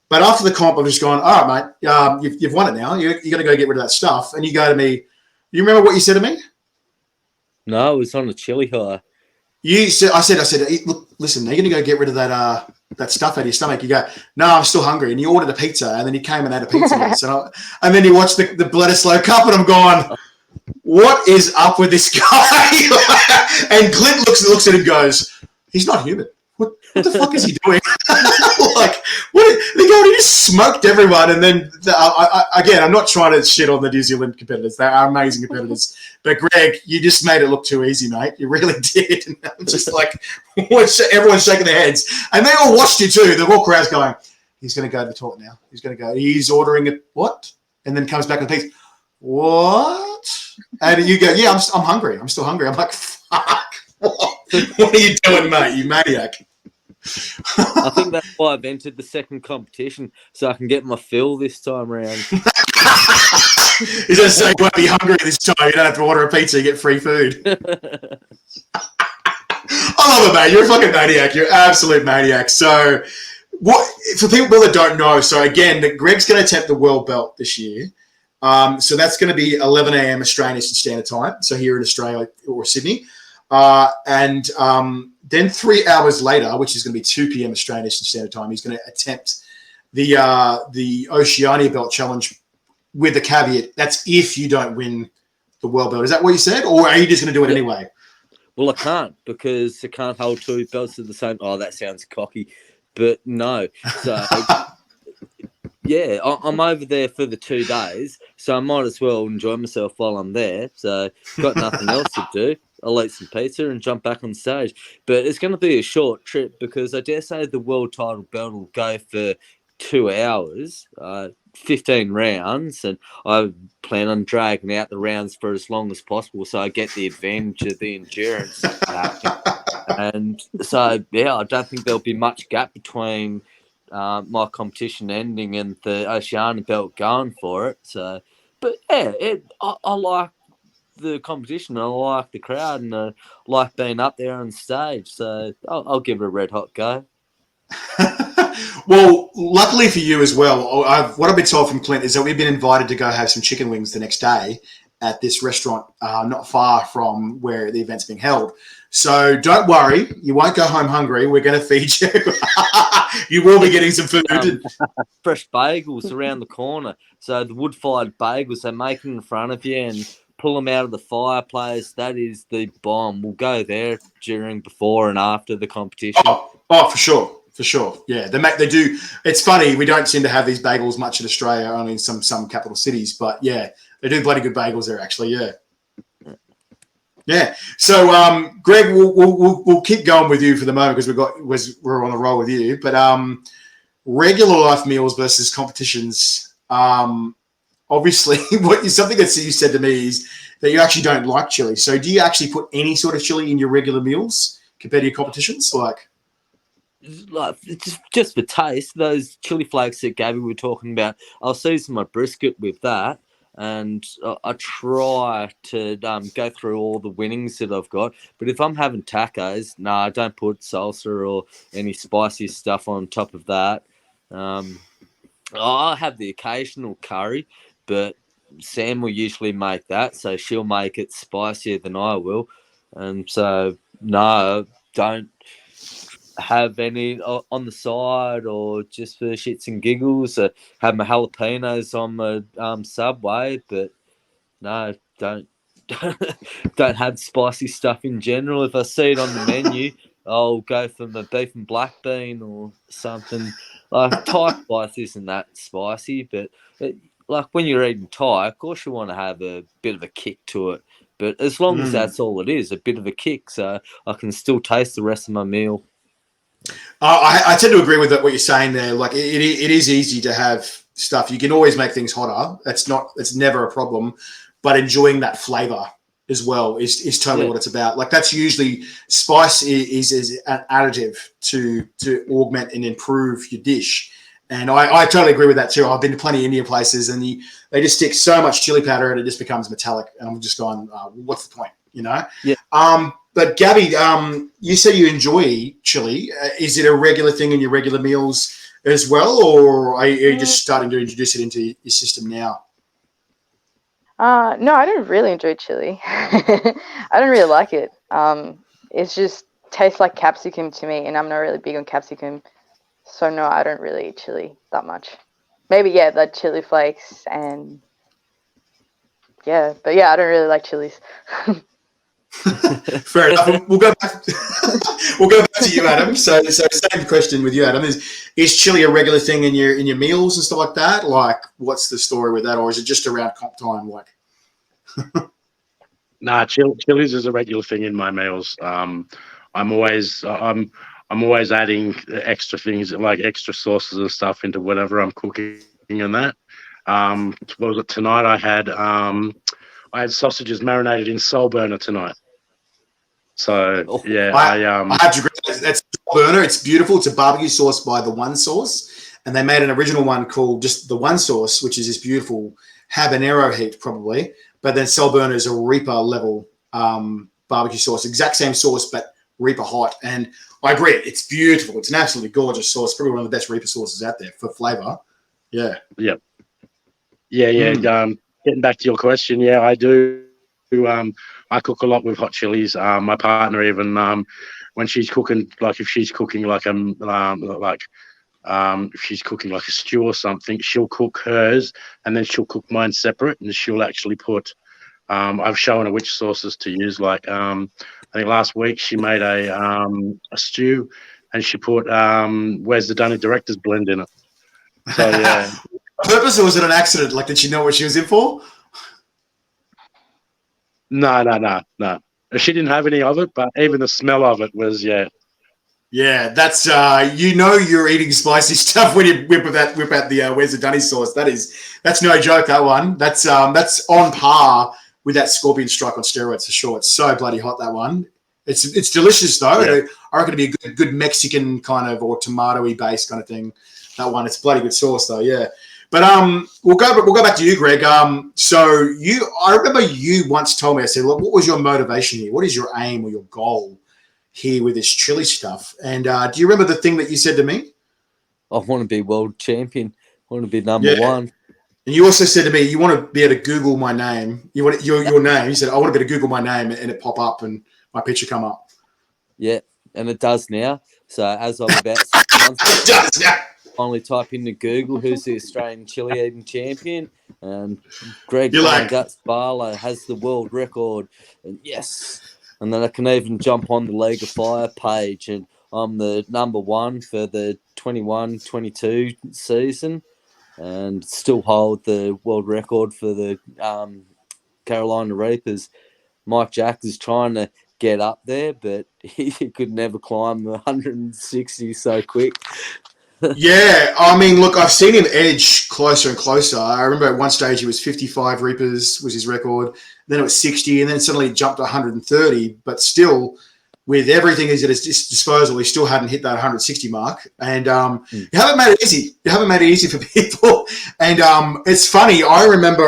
S1: but after the comp, I've just gone, all right, mate, you've won it now. You're going to go get rid of that stuff. And you go to me, you remember what you said to me?
S3: No, it was on the chili high.
S1: I said, look, listen, are you going to go get rid of that stuff out of your stomach? You go, no, I'm still hungry. And you ordered a pizza, and then you came and had a pizza with us. And then you watched the Bledisloe Cup, and I'm going, what is up with this guy? And Clint looks at him and goes, he's not human. What the fuck is he doing? He just smoked everyone. And then, again, I'm not trying to shit on the New Zealand competitors. They are amazing competitors. But, Greg, you just made it look too easy, mate. You really did. And I'm just like, everyone's shaking their heads. And they all watched you too. The whole crowd's going, he's going to go to the toilet now. He's ordering it, what? And then comes back with pizza. What? And you go, yeah, I'm hungry. I'm still hungry. I'm like, fuck. What are you doing, mate? You maniac.
S3: I think that's why I've entered the second competition, so I can get my fill this time around.
S1: He's going to say you won't be hungry this time. You don't have to order a pizza. You get free food. I love it, mate. You're a fucking maniac. You're an absolute maniac. So, for people that don't know, so again, Greg's going to attempt the world belt this year. So that's going to be 11 a.m. Australian Eastern Standard Time. So here in Australia or Sydney. And then 3 hours later, which is going to be 2 p.m. Australian Eastern Standard Time, he's going to attempt the Oceania Belt Challenge with the caveat, that's if you don't win the world belt. Is that what you said? Or are you just going to do it anyway?
S3: Well, I can't, because I can't hold two belts at the same. Oh, that sounds cocky. But no. So, yeah, I'm over there for the 2 days, so I might as well enjoy myself while I'm there. So, got nothing else to do. I'll eat some pizza and jump back on stage. But it's going to be a short trip, because I dare say the world title belt will go for 2 hours, 15 rounds, and I plan on dragging out the rounds for as long as possible, so I get the advantage of the endurance. And so, yeah, I don't think there'll be much gap between my competition ending and the Oceania belt going for it. So, but yeah, I like the competition. I like the crowd, and I like being up there on stage. So I'll give it a red hot go.
S1: Well, luckily for you as well, what I've been told from Clint is that we've been invited to go have some chicken wings the next day at this restaurant not far from where the event's being held. So don't worry, you won't go home hungry. We're going to feed you. You will be getting some food.
S3: Fresh bagels around the corner. So the wood-fired bagels, they make them in front of you and pull them out of the fireplace. That is the bomb. We'll go there during, before, and after the competition.
S1: Oh, for sure. For sure. Yeah, they do. It's funny. We don't seem to have these bagels much in Australia, only in some capital cities. But yeah, they do bloody good bagels there, actually. Yeah. Yeah. So, Greg, we'll keep going with you for the moment because we're on the roll with you. But regular life meals versus competitions. Obviously, something that you said to me is that you actually don't like chili. So, do you actually put any sort of chili in your regular meals compared to your competitions? Like
S3: just for taste, those chili flakes that Gabby were talking about, I'll season my brisket with that. And I try to go through all the winnings that I've got. But if I'm having tacos, I don't put salsa or any spicy stuff on top of that. I'll have the occasional curry, but Sam will usually make that, so she'll make it spicier than I will. And so, no, don't have any on the side or just for shits and giggles. Have my jalapenos on my Subway, but no, don't have spicy stuff in general. If I see it on the menu, I'll go for the beef and black bean or something. Like Thai spice isn't that spicy, but like when you're eating Thai, of course you want to have a bit of a kick to it. But as long as that's all it is, a bit of a kick, so I can still taste the rest of my meal.
S1: I tend to agree with what you're saying there. Like it is easy to have stuff. You can always make things hotter. It's never a problem. But enjoying that flavor as well is totally what it's about. Like that's usually spice is an additive to augment and improve your dish. And I totally agree with that too. I've been to plenty of Indian places and they just stick so much chili powder and it just becomes metallic. And I'm just going, what's the point? You know?
S3: Yeah.
S1: But Gabby, you said you enjoy chili. Is it a regular thing in your regular meals as well, or are you just starting to introduce it into your system now?
S2: No, I don't really enjoy chili. I don't really like it. It just tastes like capsicum to me, and I'm not really big on capsicum. So no, I don't really eat chili that much. Maybe the chili flakes and but I don't really like chilies.
S1: Fair enough. We'll go back. We'll go back to you, Adam. So same question with you, Adam. Is chili a regular thing in your meals and stuff like that? Like, what's the story with that, or is it just around comp time? Like,
S4: Nah, chilies is a regular thing in my meals. I'm always adding extra things like extra sauces and stuff into whatever I'm cooking and that. What was it tonight? I had sausages marinated in salt burner tonight. So
S1: I have to agree. That's burner. It's beautiful. It's a barbecue sauce by The One Sauce, and they made an original one called just The One Sauce, which is this beautiful habanero heat probably. But then Salt Burner is a Reaper level barbecue sauce, exact same sauce but Reaper hot. And I agree, it's beautiful. It's an absolutely gorgeous sauce. Probably one of the best Reaper sauces out there for flavor. Yeah.
S4: Yep. Yeah. Getting back to your question, I do. I cook a lot with hot chilies. My partner even when she's cooking, like if she's cooking like if she's cooking like a stew or something, she'll cook hers and then she'll cook mine separate, and she'll actually put. I've shown her which sauces to use. Like I think last week she made a stew, and she put Where's the Dunny Director's Blend in it. So yeah.
S1: On purpose, or was it an accident? Like, did she know what she was in for?
S4: No. She didn't have any of it, but even the smell of it was
S1: Yeah, that's you're eating spicy stuff when you whip out the Where's the Dunny sauce. That's no joke. That one. That's on par with that scorpion strike on steroids for sure. It's so bloody hot, that one. It's delicious though. Yeah. I reckon it'd be a good Mexican kind of or tomato-y based kind of thing. That one. It's bloody good sauce though. Yeah. But we'll go back to you, Greg. So I remember you once told me, I said, look, what was your motivation here? What is your aim or your goal here with this chili stuff? And do you remember the thing that you said to me?
S3: I want to be world champion. I want to be number one.
S1: And you also said to me, you want to be able to Google my name. You want your name. You said, I want to be able to Google my name and it pop up and my picture come up.
S3: Yeah, and it does now. So as I'm about 6 months,
S1: it does now.
S3: Finally type into Google who's the Australian chili eating champion, and Greg Guts Barlow has the world record. And yes, and then I can even jump on the League of Fire page, and I'm the number one for the 21-22 season, and still hold the world record for the Carolina Reapers. Mike Jack is trying to get up there, but he could never climb the 160 so quick.
S1: Yeah, I mean, look, I've seen him edge closer and closer. I remember at one stage he was 55 Reapers was his record. Then it was 60, and then suddenly it jumped to 130. But still, with everything at his disposal, he still hadn't hit that 160 mark. And you haven't made it easy. You haven't made it easy for people. And it's funny. I remember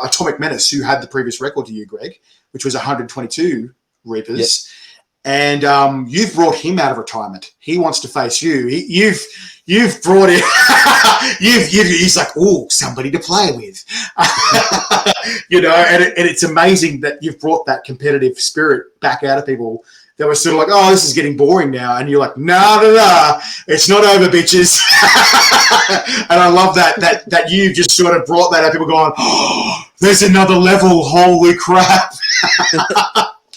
S1: Atomic Menace, who had the previous record to you, Greg, which was 122 Reapers. Yep. And you've brought him out of retirement. He wants to face you. You've brought him. He's like, oh, somebody to play with, you know. And it's amazing that you've brought that competitive spirit back out of people. That was sort of like, oh, this is getting boring now, and you're like, no, it's not over, bitches. And I love that you just sort of brought that out. People going, oh, there's another level. Holy crap.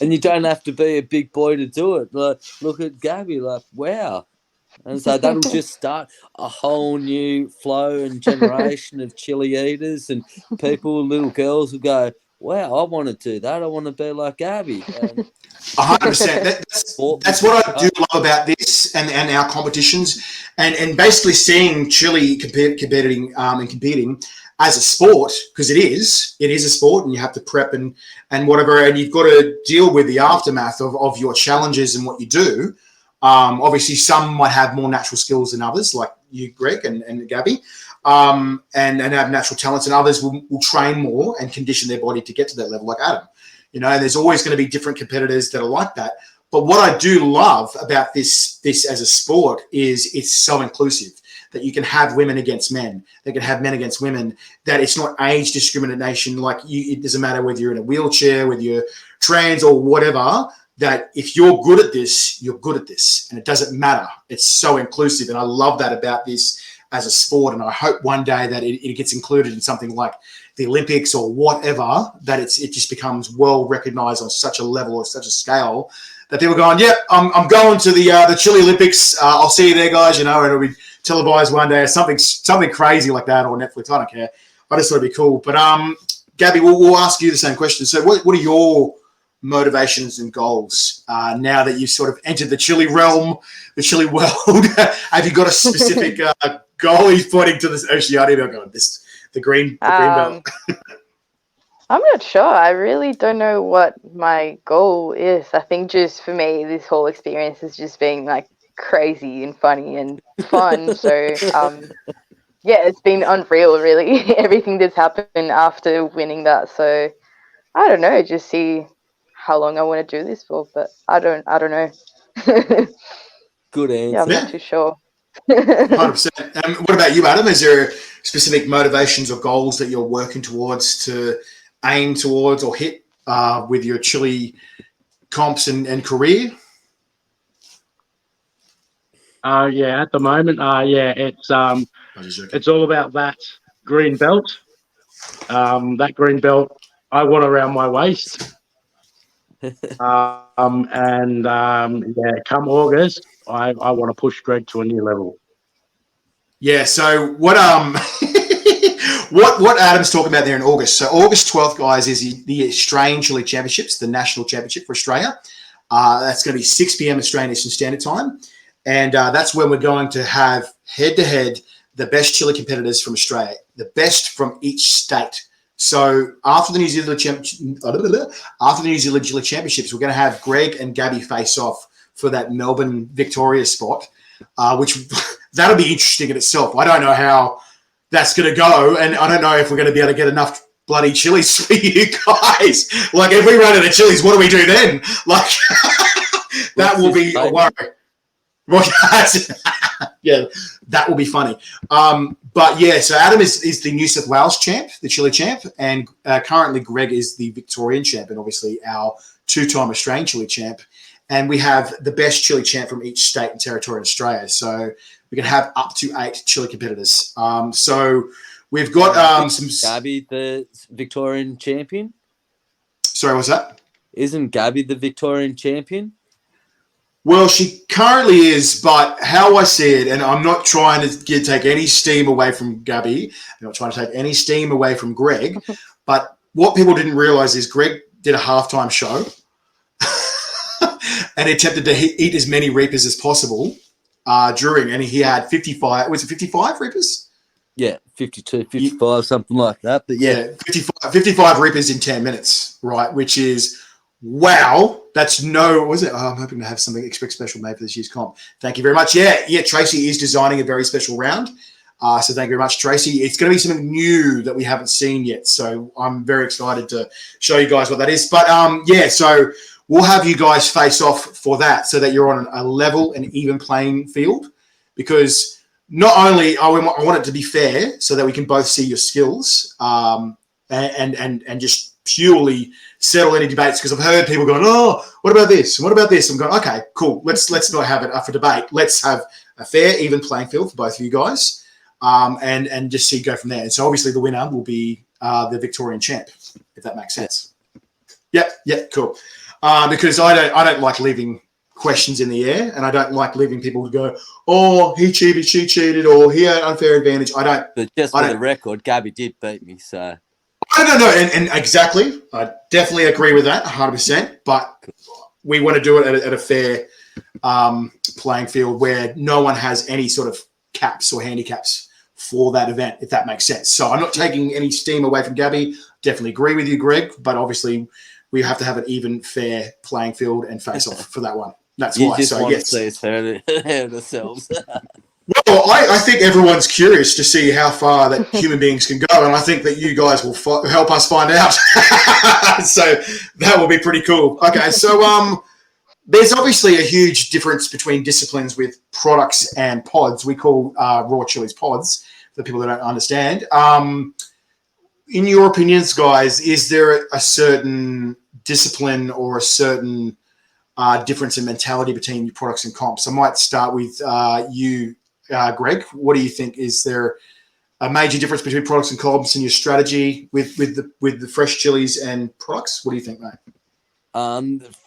S3: And you don't have to be a big boy to do it. Like, look at Gabby, like, wow. And so that'll just start a whole new flow and generation of chili eaters, and people, little girls will go, wow, I want to do that. I want to be like Gabby.
S1: 100%. That's what I do love about this and our competitions, and basically seeing chili competing as a sport, because it is a sport, and you have to prep and whatever, and you've got to deal with the aftermath of your challenges and what you do. Obviously, some might have more natural skills than others, like you, Greg, and Gabby, and have natural talents, and others will train more and condition their body to get to that level, like Adam. You know, and there's always going to be different competitors that are like that. But what I do love about this as a sport is it's so inclusive, that you can have women against men, they can have men against women, that it's not age discrimination. Like it doesn't matter whether you're in a wheelchair, whether you're trans or whatever, that if you're good at this, you're good at this. And it doesn't matter. It's so inclusive. And I love that about this as a sport. And I hope one day that it gets included in something like the Olympics or whatever, that it just becomes well recognized on such a level or such a scale that people are going, yeah, I'm going to the Chili Olympics. I'll see you there, guys. You know, and it'll be televised one day or something crazy like that, or Netflix. I don't care. I just thought it'd be cool. But Gabby, we'll ask you the same question. So what are your motivations and goals now that you've sort of entered the chili realm, the chili world? Have you got a specific goal you're pointing to this oceania? They're going, this the green belt.
S2: I'm not sure. I really don't know what my goal is. I think just for me, this whole experience has just been like crazy and funny and fun. So yeah, it's been unreal, really. Everything that's happened after winning that. So I don't know, just see how long I want to do this for, but I don't know.
S3: Good answer.
S2: Yeah, I'm not too sure.
S1: 100%. What about you, Adam? Is there specific motivations or goals that you're working towards to aim towards or hit with your chili comps and career?
S4: Yeah, at the moment, it's all about that green belt. That green belt I want around my waist. Come August, I want to push Greg to a new level.
S1: Yeah. So what what Adam's talking about there in August. So August 12th, guys, is the Australian Chili Championships, the national championship for Australia. That's going to be 6 p.m. Australian Eastern Standard Time, and that's when we're going to have head-to-head the best chili competitors from Australia, the best from each state. So after the New Zealand Chili Championships, we're going to have Greg and Gabby face off for that Melbourne Victoria spot, which that'll be interesting in itself. I don't know how that's going to go, and I don't know if we're going to be able to get enough bloody chilies for you guys. Like, if we run out of chilies, what do we do then? Like, that will be a worry. Yeah, that will be funny. But yeah, so Adam is the New South Wales champ, the Chili champ, and currently Greg is the Victorian champ, and obviously our two-time Australian Chili champ. And we have the best Chili champ from each state and territory in Australia. So we can have up to 8 Chili competitors. So we've got some.
S3: Gabby, the Victorian champion.
S1: Sorry, what's that?
S3: Isn't Gabby the Victorian champion?
S1: Well, she currently is, but how I see it, and I'm not trying to take any steam away from Gabby, I'm not trying to take any steam away from Greg, but what people didn't realize is Greg did a halftime show and attempted to eat as many reapers as possible during, and he had 55, was it 55 reapers?
S3: Yeah, 52, 55, something like that. But yeah,
S1: 55 reapers in 10 minutes, right, which is... Wow, that's was it? Oh, I'm hoping to have something extra special made for this year's comp. Thank you very much. Yeah, Tracy is designing a very special round. So thank you very much, Tracy. It's going to be something new that we haven't seen yet. So I'm very excited to show you guys what that is. But yeah, so we'll have you guys face off for that so that you're on a level and even playing field. Because not only I want it to be fair so that we can both see your skills and just purely settle any debates, because I've heard people going, oh, what about this? And what about this? I'm going, okay, cool. Let's not have it up for debate. Let's have a fair, even playing field for both of you guys, and just go from there. And so obviously the winner will be the Victorian champ, if that makes sense. Yep, cool. Because I don't like leaving questions in the air, and I don't like leaving people to go, oh, he cheated, she cheated, or he had unfair advantage.
S3: But just for the record, Gabby did beat me, so...
S1: No, and exactly. I definitely agree with that, 100%. But we want to do it at a fair playing field where no one has any sort of caps or handicaps for that event, if that makes sense. So I'm not taking any steam away from Gabby. Definitely agree with you, Greg. But obviously, we have to have an even, fair playing field and face off for that one. That's why.
S3: You just want to see us hurt ourselves.
S1: Well, I think everyone's curious to see how far that human beings can go, and I think that you guys will help us find out. So that will be pretty cool. Okay, so there's obviously a huge difference between disciplines with products and pods. We call raw chilies pods, for people that don't understand. In your opinions, guys, is there a certain discipline or a certain difference in mentality between your products and comps? I might start with you, Greg. What do you think? Is there a major difference between products and comps in your strategy with the fresh chilies and products? What do you think, mate?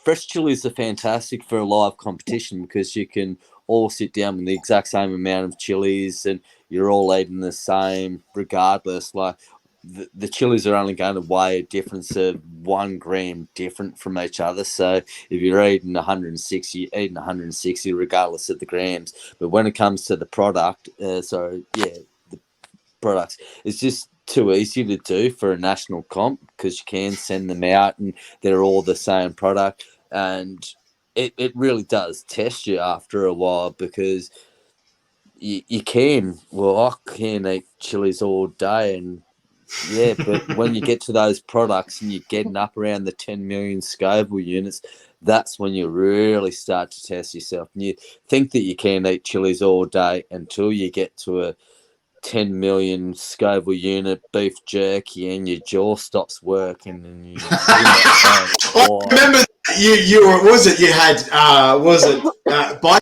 S3: Fresh chilies are fantastic for a live competition because you can all sit down with the exact same amount of chilies and you're all eating the same regardless. Like the chilies are only going to weigh a difference of 1 gram different from each other. So if you're eating 160, you're eating 160 regardless of the grams. But when it comes to the product, the products, it's just too easy to do for a national comp because you can send them out and they're all the same product. And it really does test you after a while because you can, I can eat chilies all day and yeah, but when you get to those products and you're getting up around the 10 million Scoville units, that's when you really start to test yourself. And you think that you can eat chilies all day until you get to a 10 million Scoville unit beef jerky and your jaw stops working. And you
S1: I remember you were, was it you had, Buy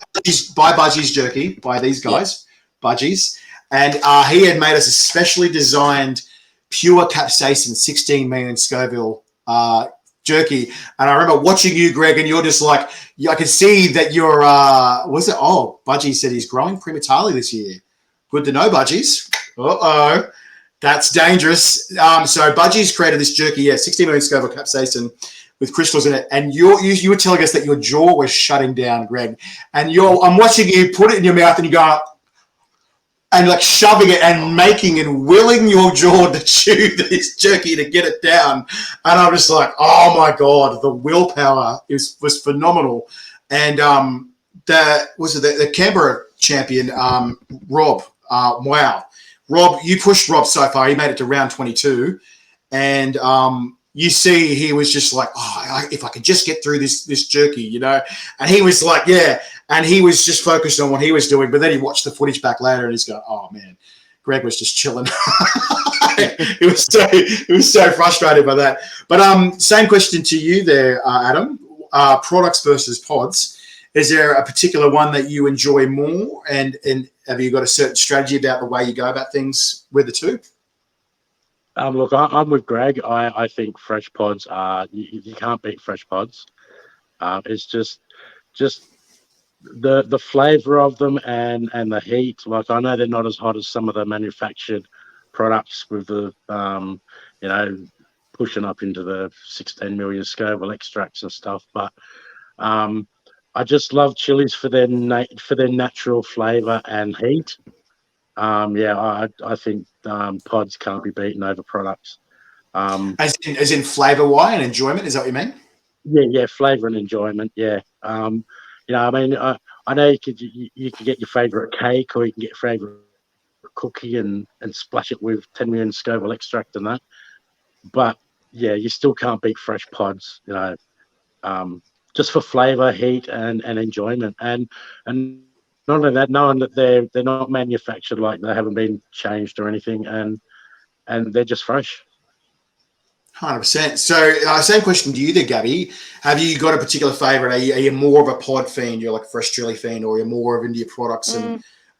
S1: Budgies jerky by these guys, Budgies. And he had made us a specially designed pure capsaicin 16 million Scoville jerky. And I remember watching you, Greg, and you're just like, I could see that you're, Budgie said he's growing prematally this year. Good to know, Budgies. Uh-oh. That's dangerous. So Budgies created this jerky, 16 million Scoville capsaicin with crystals in it. And you were telling us that your jaw was shutting down, Greg. And I'm watching you put it in your mouth and you go, and like shoving it and making and willing your jaw to chew this jerky to get it down. And I'm just like, oh my God, the willpower was phenomenal. And the Canberra champion, Rob, wow. Rob, you pushed Rob so far. He made it to round 22. And you see he was just like, oh, if I could just get through this jerky, you know. And he was like, yeah, and he was just focused on what he was doing. But then he watched the footage back later, and he's going, oh man, Greg was just chilling. It was so frustrated by that. But same question to you there, Adam. Products versus pods. Is there a particular one that you enjoy more, and have you got a certain strategy about the way you go about things with the two?
S4: Look, I'm with Greg. I think fresh pods are you can't beat fresh pods. It's just the flavor of them and the heat. Like, I know they're not as hot as some of the manufactured products with the you know, pushing up into the 16 million Scoville extracts and stuff, but I just love chilies for their natural flavor and heat. I think pods can't be beaten over products.
S1: As in flavor, why, and enjoyment? Is that what you mean?
S4: Yeah, flavor and enjoyment. Yeah. You know, I mean, I know you can get your favorite cake, or you can get your favorite cookie and splash it with 10 million Scoville extract and that. But yeah, you still can't beat fresh pods. You know, just for flavor, heat, and enjoyment, and not only that, knowing that they're not manufactured, like they haven't been changed or anything, and they're just fresh.
S1: 100%. So, same question to you there, Gabby. Have you got a particular favorite? Are you more of a pod fiend? You're like a fresh chili fiend, or you're more of into your products,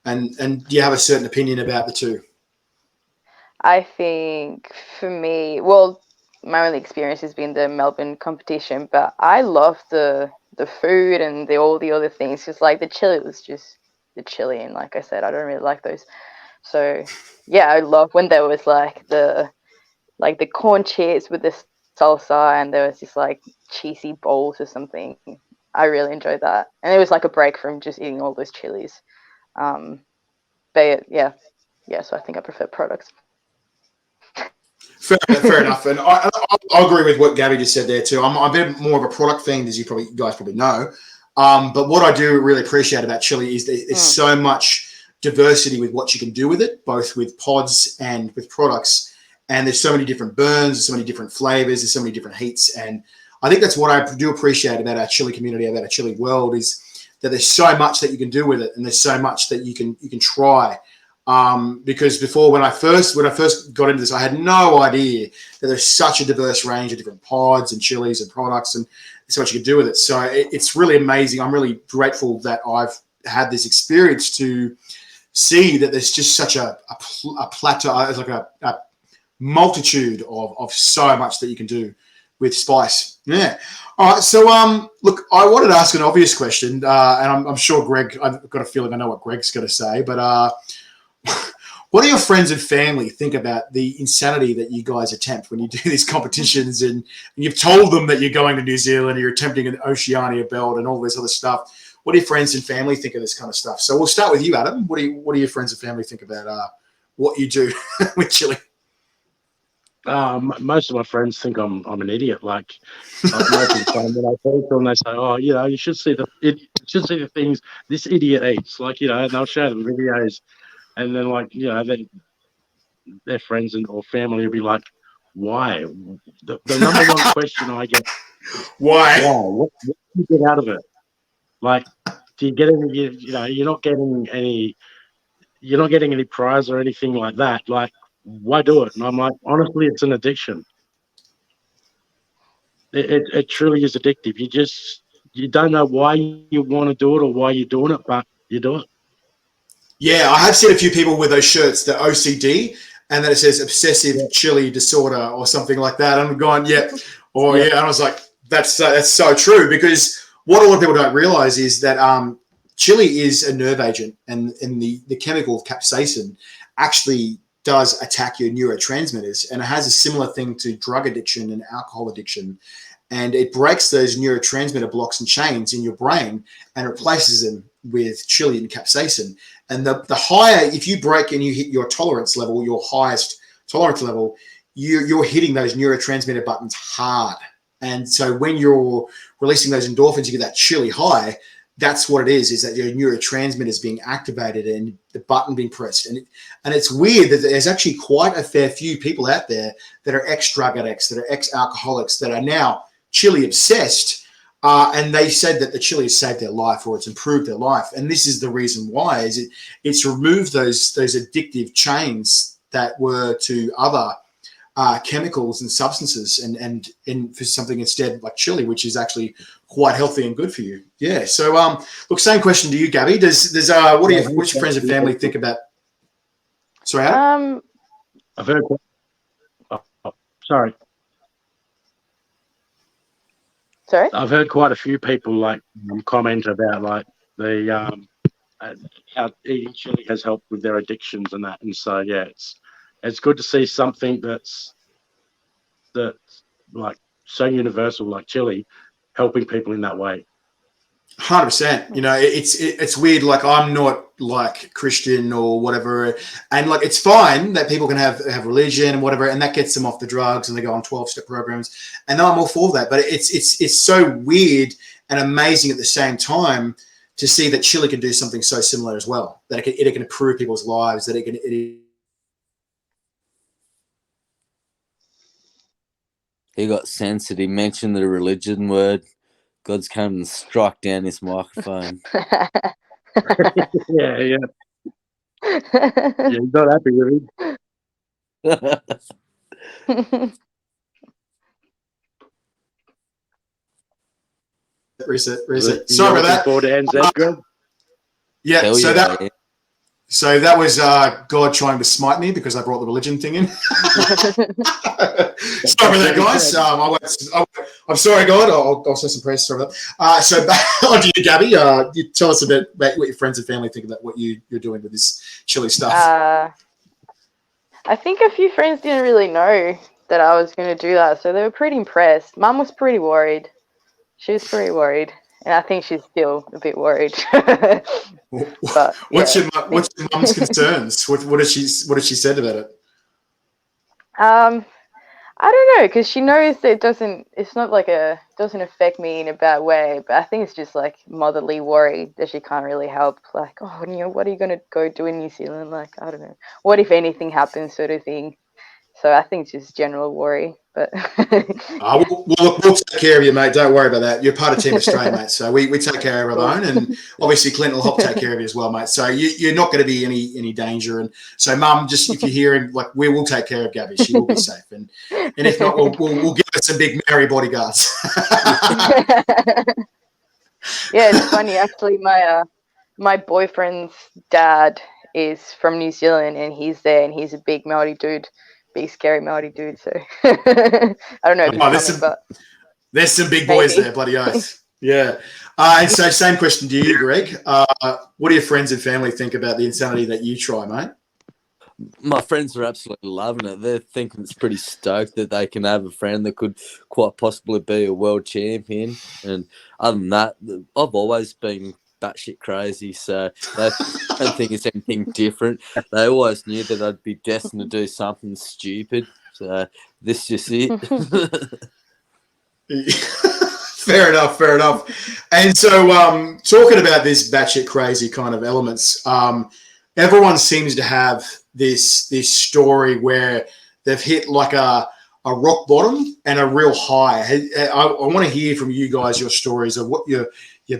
S1: and do you have a certain opinion about the two?
S2: I think for me, well, my only experience has been the Melbourne competition, but I love the food and all the other things. Just like the chili was just the chili, and like I said, I don't really like those. So yeah, I love when there was like the corn chips with the salsa, and there was this like cheesy bowls or something. I really enjoyed that, and it was like a break from just eating all those chilies. But yeah. So I think I prefer products.
S1: Fair enough, and I agree with what Gabby just said there too. I'm a bit more of a product fiend, as you guys probably know. But what I do really appreciate about chili is there's so much diversity with what you can do with it, both with pods and with products. And there's so many different burns, there's so many different flavors, there's so many different heats. And I think that's what I do appreciate about our chili community, about our chili world, is that there's so much that you can do with it, and there's so much that you can try. Because before, when I first got into this, I had no idea that there's such a diverse range of different pods and chilies and products, and so much you can do with it. So it's really amazing. I'm really grateful that I've had this experience to see that there's just such a plateau, like a multitude of so much that you can do with spice. Yeah. All right. So, look, I wanted to ask an obvious question, and I'm sure Greg, I've got a feeling I know what Greg's going to say, but what do your friends and family think about the insanity that you guys attempt when you do these competitions, and you've told them that you're going to New Zealand, and you're attempting an Oceania belt and all this other stuff? What do your friends and family think of this kind of stuff? So we'll start with you, Adam. What do your friends and family think about what you do with chili?
S4: Most of my friends think I'm an idiot. Like most of the time when I talk to them, they say, "Oh, you know, you should see the things this idiot eats." Like, you know, and they'll show them videos, and then, like, you know, their friends or family will be like, "Why?" The number one question I get,
S1: Why?
S4: What do you get out of it? Like, do you get any? You know, you're not getting any prize or anything like that. Like, why do it? And I'm like, honestly, it's an addiction. It truly is addictive. You don't know why you want to do it or why you're doing it, but you do it.
S1: Yeah, I have seen a few people with those shirts, the OCD, and then it says obsessive chili disorder or something like that. And I'm going, yeah. And I was like, that's so true, because what a lot of people don't realize is that chili is a nerve agent, and the chemical capsaicin actually does attack your neurotransmitters, and it has a similar thing to drug addiction and alcohol addiction. And it breaks those neurotransmitter blocks and chains in your brain and replaces them with chili and capsaicin. And the higher, if you break and you hit your tolerance level, your highest tolerance level, you're hitting those neurotransmitter buttons hard. And so when you're releasing those endorphins, you get that chili high. that's what it is that your neurotransmitter is being activated and the button being pressed. And it's weird that there's actually quite a fair few people out there that are ex-drug addicts, that are ex-alcoholics, that are now chili obsessed. And they said that the chili has saved their life or it's improved their life. And this is the reason why, is it's removed those addictive chains that were to other chemicals and substances and for something instead like chili, which is actually quite healthy and good for you. Yeah. So look, same question to you, Gabby. What's your friends and family think about? Sorry, Adam?
S4: I've heard. Sorry.
S2: Sorry?
S4: I've heard quite a few people like comment about like the how eating chili has helped with their addictions and that. And so yeah, it's good to see something that's like so universal like chili helping people in that way.
S1: 100%. You know, it's weird. Like, I'm not like Christian or whatever, and like it's fine that people can have religion and whatever, and that gets them off the drugs and they go on 12-step programs, and I'm all for that. But it's so weird and amazing at the same time to see that chili can do something so similar as well. That it can improve people's lives. That it can.
S3: He got sensitive. He mentioned the religion word. God's come and struck down his microphone.
S4: Yeah. Yeah, he's not happy with it.
S1: Reset. Sorry about that.
S4: Forward to NZ, Greg?
S1: Yeah,
S3: Hell
S1: so
S3: yeah,
S1: So that was God trying to smite me because I brought the religion thing in. Sorry about that, guys. I'm sorry, God. I'll say some prayers. Sorry about that. So back on to you, Gabby. You tell us about what your friends and family think about what you're doing with this chili stuff.
S2: I think a few friends didn't really know that I was going to do that, so they were pretty impressed. Mum was pretty worried. She was pretty worried, and I think she's still a bit worried. But,
S1: what's your mum's concerns? What has she said about it?
S2: I don't know, because she knows that it's not like doesn't affect me in a bad way, but I think it's just like motherly worry that she can't really help. Like, oh, what are you going to go do in New Zealand? Like, I don't know. What if anything happens, sort of thing. So I think it's just general worry. But
S1: we'll take care of you, mate. Don't worry about that. You're part of Team Australia, mate. So we take care of our own, and obviously Clint will help take care of you as well, mate. So you're not going to be any danger. And so, Mum, just if you're hearing, like, we will take care of Gabby. She will be safe, and if not, we'll give her some big Mary bodyguards.
S2: Yeah, it's funny actually. My boyfriend's dad is from New Zealand, and he's there, and he's a big Maori dude. Big scary Maori dude, so I don't know if he's coming, but
S1: there's some big boys there, bloody oath. Yeah. And so same question to you, Greg. What do your friends and family think about the insanity that you try, mate?
S3: My friends are absolutely loving it. They're thinking it's pretty stoked that they can have a friend that could quite possibly be a world champion. And other than that, I've always been batshit crazy, so they don't think it's anything different. They always knew that I'd be destined to do something stupid, so this is just it.
S1: Fair enough. And so talking about this batshit crazy kind of elements, everyone seems to have this story where they've hit like a rock bottom and a real high. I want to hear from you guys your stories of what your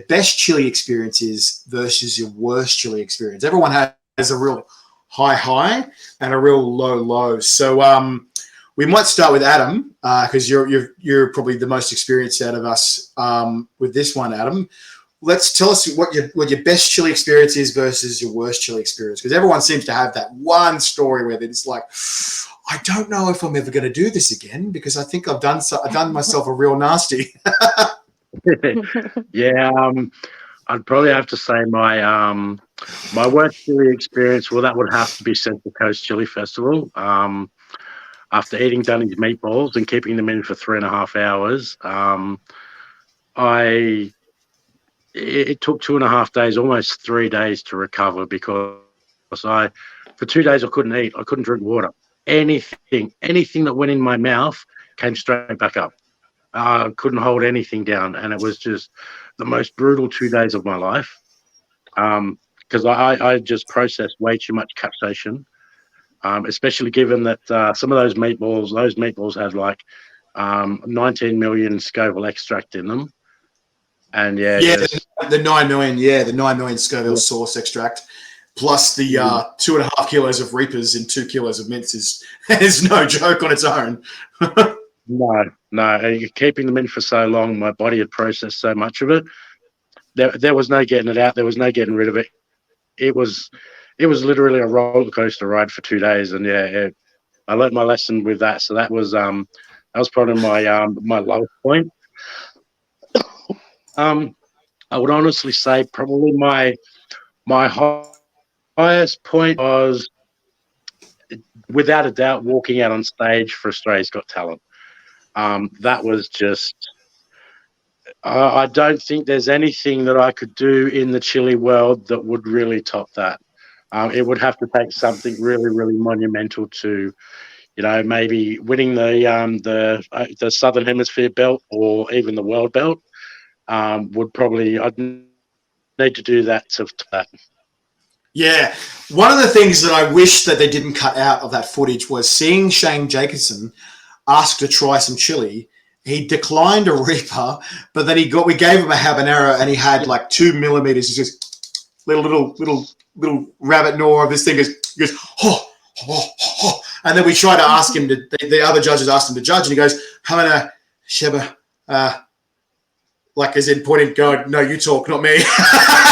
S1: best chili experience is versus your worst chili experience. Everyone has a real high and a real low. So we might start with Adam because you're probably the most experienced out of us with this one, Adam. Let's tell us what your best chili experience is versus your worst chili experience, because everyone seems to have that one story where it's like, I don't know if I'm ever going to do this again because I think I've done myself a real nasty.
S4: Yeah, I'd probably have to say my worst chili experience. Well, that would have to be Central Coast Chili Festival. After eating Dunny's meatballs and keeping them in for 3.5 hours, it took 2.5 days, almost 3 days to recover because for 2 days I couldn't eat. I couldn't drink water. Anything that went in my mouth came straight back up. I couldn't hold anything down, and it was just the most brutal 2 days of my life, because I just processed way too much capsaicin, especially given that some of those meatballs had like 19 million Scoville extract in them. And yeah,
S1: Yeah,
S4: just,
S1: the 9 million, the 9 million Scoville sauce extract, plus the 2.5 kilos of Reapers and 2 kilos of mince is no joke on its own.
S4: No. Keeping them in for so long, my body had processed so much of it. There was no getting it out. There was no getting rid of it. It was literally a roller coaster ride for 2 days. And I learned my lesson with that. So that was probably my lowest point. I would honestly say probably my highest point was, without a doubt, walking out on stage for Australia's Got Talent. That was just, I don't think there's anything that I could do in the Chilli world that would really top that. It would have to take something really, really monumental to, maybe winning the Southern Hemisphere belt or even the world belt. I'd need to do that to that.
S1: Yeah. One of the things that I wish that they didn't cut out of that footage was seeing Shane Jacobson ask to try some chili. He declined a Reaper, but then we gave him a habanero, and he had like 2 millimeters. He just little rabbit gnaw of this thing. He goes, and then we tried to ask him the other judges asked him to judge, and he goes, Hamana Sheba, like as in pointing, going, no, you talk, not me.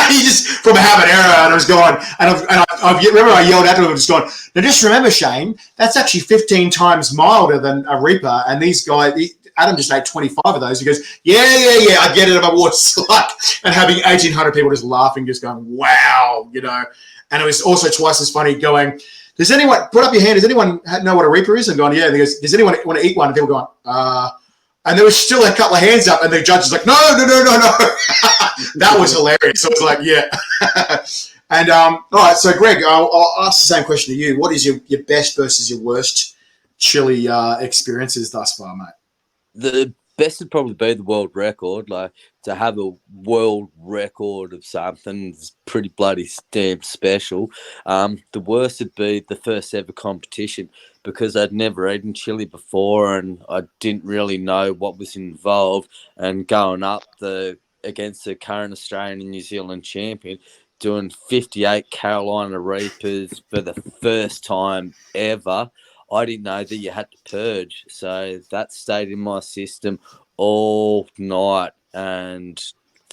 S1: He just, from a habanero, and I was going, I remember I yelled at him and just going, now just remember, Shane, that's actually 15 times milder than a Reaper, and these guys, Adam just ate 25 of those. He goes, yeah, I get it about what it's like. And having 1,800 people just laughing, just going, wow, And it was also twice as funny going, does anyone, put up your hand, does anyone know what a Reaper is? And going, yeah. And he goes, does anyone want to eat one? And people going, and there was still a couple of hands up, and the judge was like, no. That was hilarious. So I was like, yeah. And all right, so Greg, I'll ask the same question to you. What is your best versus your worst chili experiences thus far, mate?
S3: The best would probably be the world record. Like, to have a world record of something is pretty bloody damn special. The worst would be the first ever competition, because I'd never eaten chili before and I didn't really know what was involved. And going up against the current Australian and New Zealand champion, doing 58 Carolina Reapers for the first time ever, I didn't know that you had to purge. So that stayed in my system all night, and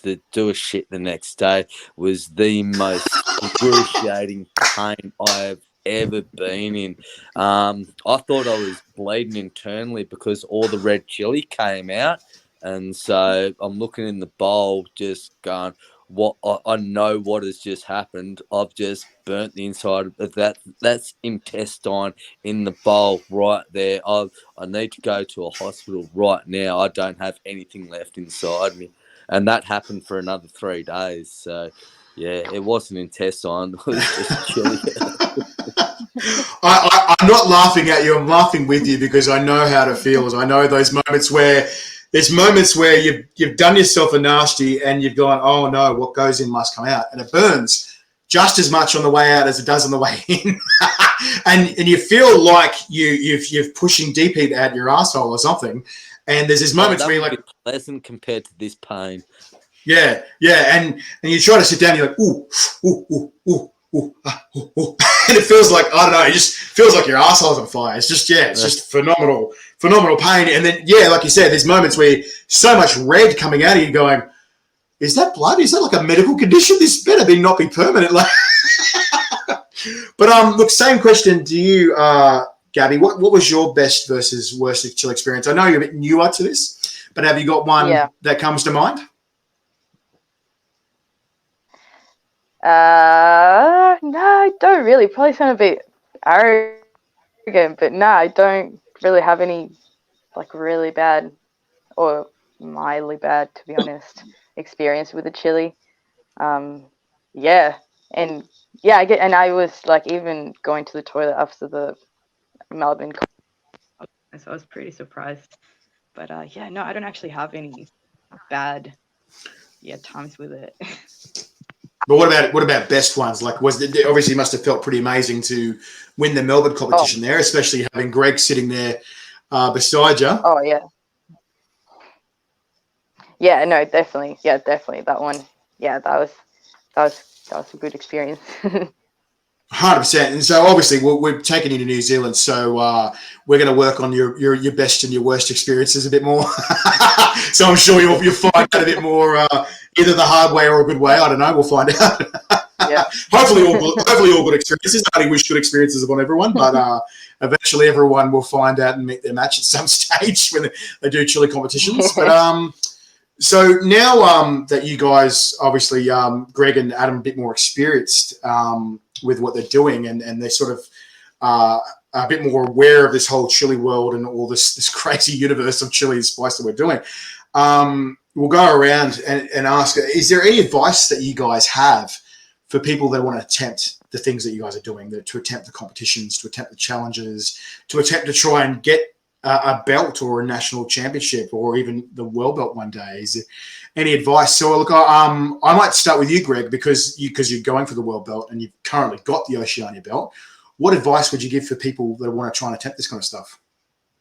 S3: to do a shit the next day was the most excruciating pain I've ever been in. I thought I was bleeding internally because all the red chili came out, and so I'm looking in the bowl just going, what I know what has just happened. I've just burnt the inside of that. That's intestine in the bowl right there. I need to go to a hospital right now. I don't have anything left inside me. And that happened for another 3 days. So yeah, it wasn't intestine, it was just chili.
S1: I'm not laughing at you. I'm laughing with you because I know how it feels. I know those moments where you've done yourself a nasty and you've gone, oh no, what goes in must come out, and it burns just as much on the way out as it does on the way in, and you feel like you're pushing deep heat out your asshole or something, and there's these moments where you're like,
S3: pleasant compared to this pain.
S1: Yeah, and you try to sit down, you're like, ooh, and it feels like, I don't know, it just feels like your asshole's on fire. It's just, it's just phenomenal pain. And then, like you said, there's moments where so much red coming out of you going, is that blood? Is that like a medical condition? This better not be permanent. Like, but look, same question to you, Gabby. What was your best versus worst chill experience? I know you're a bit newer to this, but have you got one that comes to mind?
S2: No, I don't really. Probably sound a bit arrogant, but no, I don't really have any like really bad or mildly bad, to be honest, experience with the chili. And I was like even going to the toilet after the Melbourne, so I was pretty surprised. But no, I don't actually have any bad
S5: times with it.
S1: But what about best ones? Like, obviously you must have felt pretty amazing to win the Melbourne competition there, especially having Greg sitting there beside you.
S2: Oh yeah. Yeah, no, definitely. Yeah, definitely that one. Yeah, that was a good experience.
S1: 100%. And so obviously we're taking you to New Zealand, so we're going to work on your best and your worst experiences a bit more. So I'm sure you'll find out a bit more, either the hard way or a good way. I don't know. We'll find out.
S2: Yeah.
S1: hopefully all good experiences. I only wish good experiences upon everyone, but eventually everyone will find out and meet their match at some stage when they do Chilli competitions. But so now that you guys, obviously, Greg and Adam, a bit more experienced with what they're doing, and they're sort of a bit more aware of this whole Chilli world and all this crazy universe of chili and spice that we're doing. We'll go around and ask, is there any advice that you guys have for people that want to attempt the things that you guys are doing, to attempt the competitions, to attempt the challenges, to attempt to try and get a belt or a national championship or even the world belt one day? Is there any advice? So look, I might start with you, Greg, because you're going for the world belt and you've currently got the Oceania belt. What advice would you give for people that want to try and attempt this kind of stuff?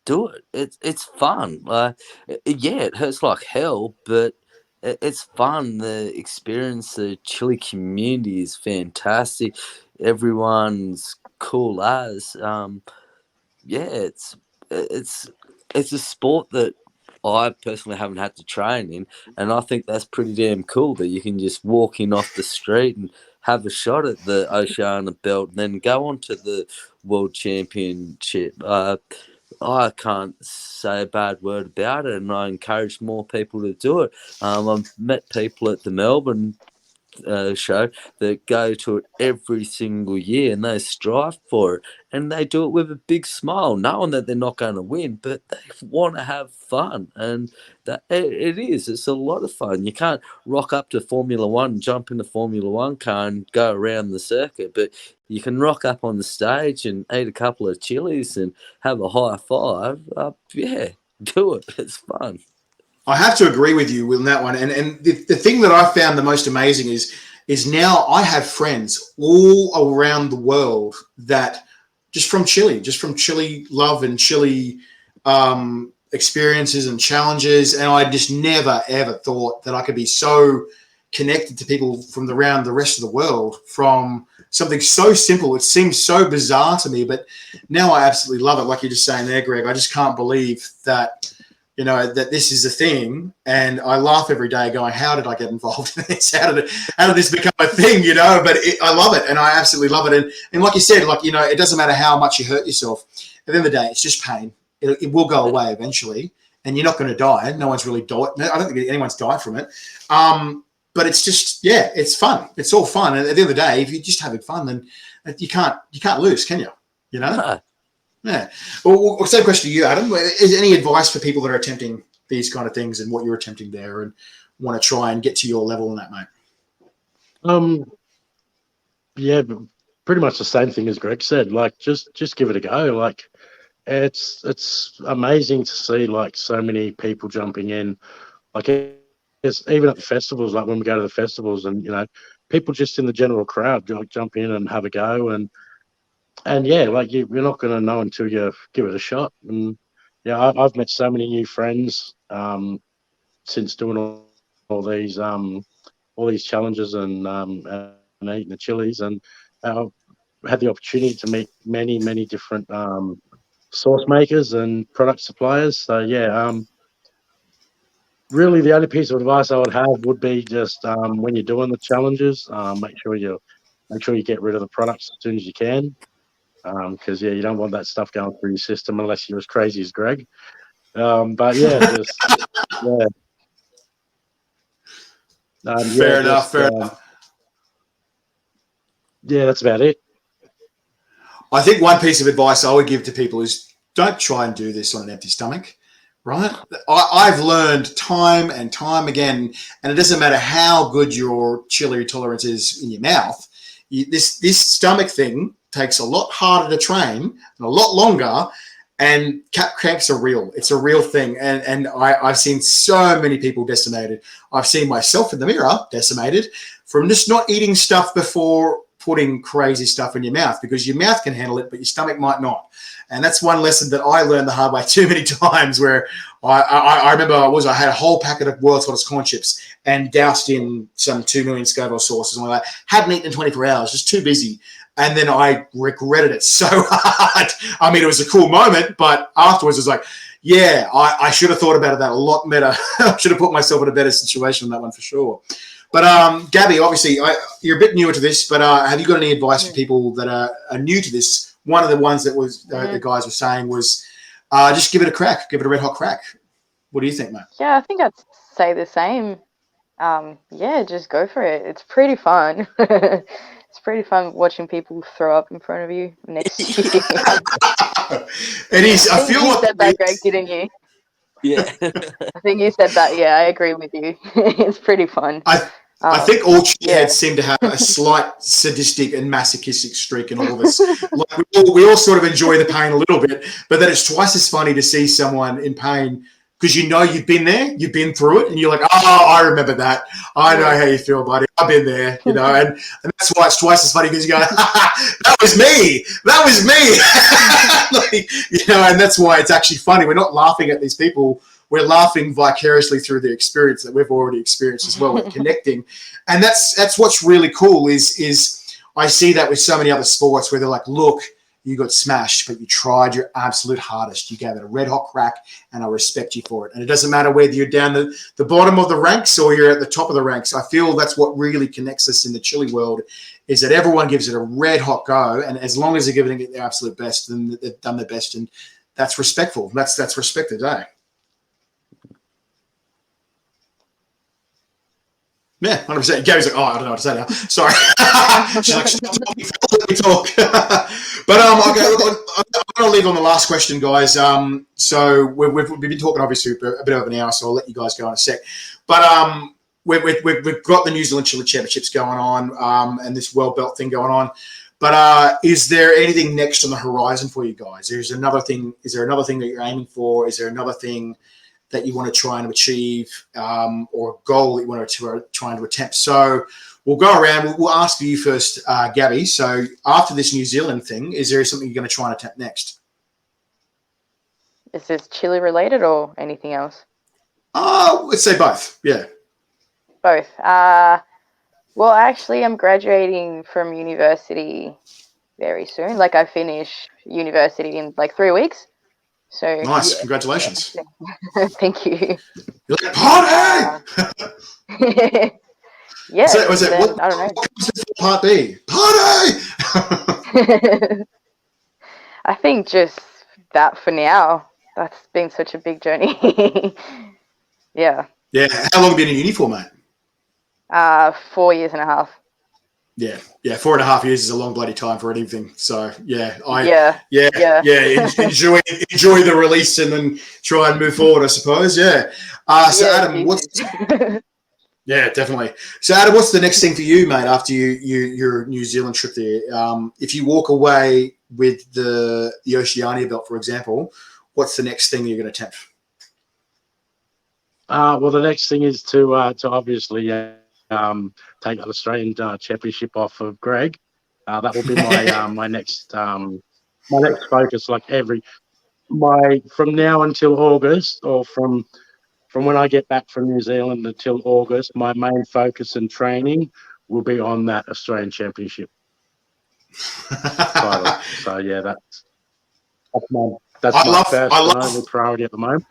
S3: Do it. It's fun. Yeah, it hurts like hell, but it's fun. The experience, the Chilli community is fantastic. Everyone's cool as. Yeah, it's a sport that I personally haven't had to train in, and I think that's pretty damn cool that you can just walk in off the street and have a shot at the Oceania belt and then go on to the World Championship. I can't say a bad word about it, and I encourage more people to do it. I've met people at the Melbourne show that go to it every single year and they strive for it, and they do it with a big smile, knowing that they're not going to win, but they want to have fun, and that it's a lot of fun. You can't rock up to Formula One, jump in the Formula One car and go around the circuit, but you can rock up on the stage and eat a couple of chilies and have a high five. Yeah, do it. It's fun.
S1: I have to agree with you on that one. And the thing that I found the most amazing is now I have friends all around the world that just from Chilli love and Chilli experiences and challenges. And I just never, ever thought that I could be so connected to people from around the rest of the world from something so simple. It seems so bizarre to me, but now I absolutely love it. Like you're just saying there, Greg, I just can't believe that, that this is a thing, and I laugh every day going, how did I get involved in this? How did this become a thing, But I love it, and I absolutely love it. And like you said, it doesn't matter how much you hurt yourself. At the end of the day, it's just pain. It will go away eventually, and you're not going to die. No one's really died. I don't think anyone's died from it. But it's just, it's fun. It's all fun. And at the end of the day, if you're just having fun, then you can't lose, can you? Yeah. Well, same question to you, Adam. Is there any advice for people that are attempting these kind of things and what you're attempting there and want to try and get to your level in that, mate?
S4: Yeah, pretty much the same thing as Greg said. Just give it a go. It's amazing to see so many people jumping in. It's even at the festivals, when we go to the festivals, and people just in the general crowd jump in and have a go, and yeah, you're not going to know until you give it a shot. And yeah, I've met so many new friends since doing all these challenges and eating the chilies, and I've had the opportunity to meet many different sauce makers and product suppliers. So yeah, really the only piece of advice I would have would be just when you're doing the challenges, make sure you get rid of the products as soon as you can. Because you don't want that stuff going through your system unless you're as crazy as Greg. But yeah,
S1: Fair enough.
S4: Yeah, that's about it.
S1: I think one piece of advice I would give to people is don't try and do this on an empty stomach, right? I've learned time and time again, and it doesn't matter how good your chili tolerance is in your mouth, this stomach thing takes a lot harder to train and a lot longer, And cap cramps are real. It's a real thing. And I've seen so many people decimated. I've seen myself in the mirror decimated from just not eating stuff before putting crazy stuff in your mouth, because your mouth can handle it, but your stomach might not. And that's one lesson that I learned the hard way too many times, where I remember I had a whole packet of world's hottest corn chips and doused in some 2 million Scoville sauce or something like that. Hadn't eaten in 24 hours, just too busy. And then I regretted it so hard. I mean, it was a cool moment, but afterwards it was like, yeah, I should have thought about that a lot better. I should have put myself in a better situation on that one for sure. But Gabby, obviously, you're a bit newer to this, but have you got any advice for people that are new to this? One of the ones that was the guys were saying was just give it a crack, give it a red hot crack. What do you think, mate?
S2: Yeah, I think I'd say the same. Yeah, just go for it. It's pretty fun. It's pretty fun watching people throw up in front of you next to you.
S1: It is. I feel
S2: you
S1: like
S2: said that, Greg, didn't you?
S3: Yeah.
S2: I think you said that. Yeah, I agree with you. It's pretty fun.
S1: I think all cheerheads seem to have a slight sadistic and masochistic streak in all of us. Like we all sort of enjoy the pain a little bit, but then it's twice as funny to see someone in pain, because you know you've been there, you've been through it, and you're like, oh, I remember that. I know how you feel, buddy. I've been there, you know, and that's why it's twice as funny, because you go, that was me. That was me. Like, you know, and that's why it's actually funny. We're not laughing at these people. We're laughing vicariously through the experience that we've already experienced as well. We're connecting. And that's what's really cool is I see that with so many other sports where they're like, look, you got smashed, but you tried your absolute hardest. You gave it a red hot crack, and I respect you for it. And it doesn't matter whether you're down the bottom of the ranks or you're at the top of the ranks. I feel that's what really connects us in the chili world, is that everyone gives it a red hot go. And as long as they're giving it their absolute best, then they've done their best. And that's respectful. That's respected, eh? Yeah, 100%. Gabby's like, oh, I don't know what to say now. Sorry. She's like, stop talking, let me talk. But okay, look, I'm going to leave on the last question, guys. So we've been talking obviously for a bit over an hour, so I'll let you guys go in a sec. But we've got the New Zealand Chili Championships going on, and this world belt thing going on. But is there anything next on the horizon for you guys? Is there another thing that you're aiming for? Is there another thing that you want to try and achieve, or a goal that you want to try and attempt? So we'll go around. We'll ask you first, Gabby. So after this New Zealand thing, is there something you're going to try and attempt next?
S2: Is this chili related or anything else?
S1: Let's say both. Yeah.
S2: Both. Well, actually, I'm graduating from university very soon. Like, I finish university in like 3 weeks. So
S1: nice.
S2: yeah.
S1: Congratulations.
S2: Thank you.
S1: You're like, party!
S2: Yeah.
S1: So, was it, what,
S2: I don't know.
S1: What comes into part B? Party!
S2: I think just that for now. That's been such a big journey. Yeah.
S1: Yeah. How long have you been in uni for, mate?
S2: 4 years and a half.
S1: Yeah. 4.5 years is a long bloody time for anything. So yeah, enjoy the release and then try and move forward, I suppose. Yeah. So yeah, Adam, yeah, definitely. So Adam, what's the next thing for you, mate, after your New Zealand trip there? If you walk away with the Oceania belt, for example, what's the next thing you're going to attempt?
S4: Well, the next thing is to obviously take an Australian championship off of Greg. That will be my my next focus. Like from now until August, or from when I get back from New Zealand until August, my main focus and training will be on that Australian championship title. So yeah, that's my first and only priority at the moment.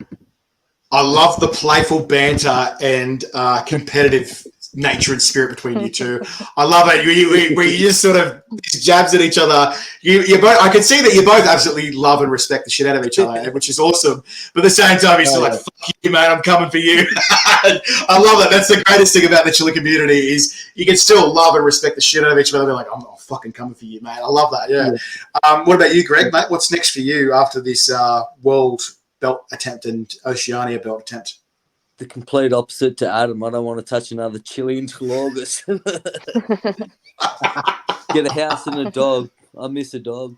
S1: I love the playful banter and competitive nature and spirit between you two. I love it. Where you just sort of jabs at each other. You both. I can see that you both absolutely love and respect the shit out of each other, which is awesome. But at the same time, you're still like, "Fuck you, man! I'm coming for you." I love that. That's the greatest thing about the chili community is you can still love and respect the shit out of each other. They're like, "I'm fucking coming for you, mate." I love that. Yeah. What about you, Greg, mate? What's next for you after this world belt attempt and Oceania belt attempt?
S3: The complete opposite to Adam. I don't want to touch another chili until August. Get a house and a dog. I miss a dog.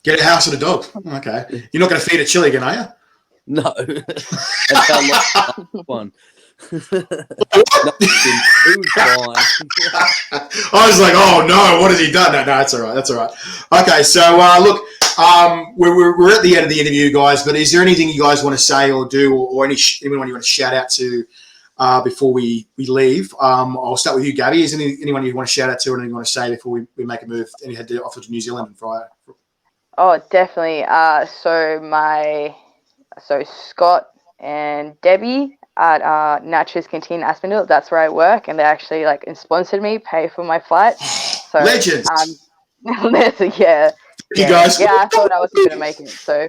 S1: Get a house and a dog. Okay. You're not going to feed it chili again, are you?
S3: No. That's how long one. No, he was fine.
S1: I was like, oh no, what has he done? No, that's all right. That's all right. Okay, so look, we're at the end of the interview, guys. But is there anything you guys want to say or do, or anyone you want to shout out to before we leave? I'll start with you, Gabby. Is anyone you want to shout out to, or anything you want to say before we make a move and head off to New Zealand and fly?
S2: Oh, definitely. So Scott and Debbie at Natchez Canteen Aspendale, that's where I work, and they actually sponsored me, pay for my flight. So
S1: legends.
S2: Yeah.
S1: You guys.
S2: Yeah, I thought I wasn't gonna make it. So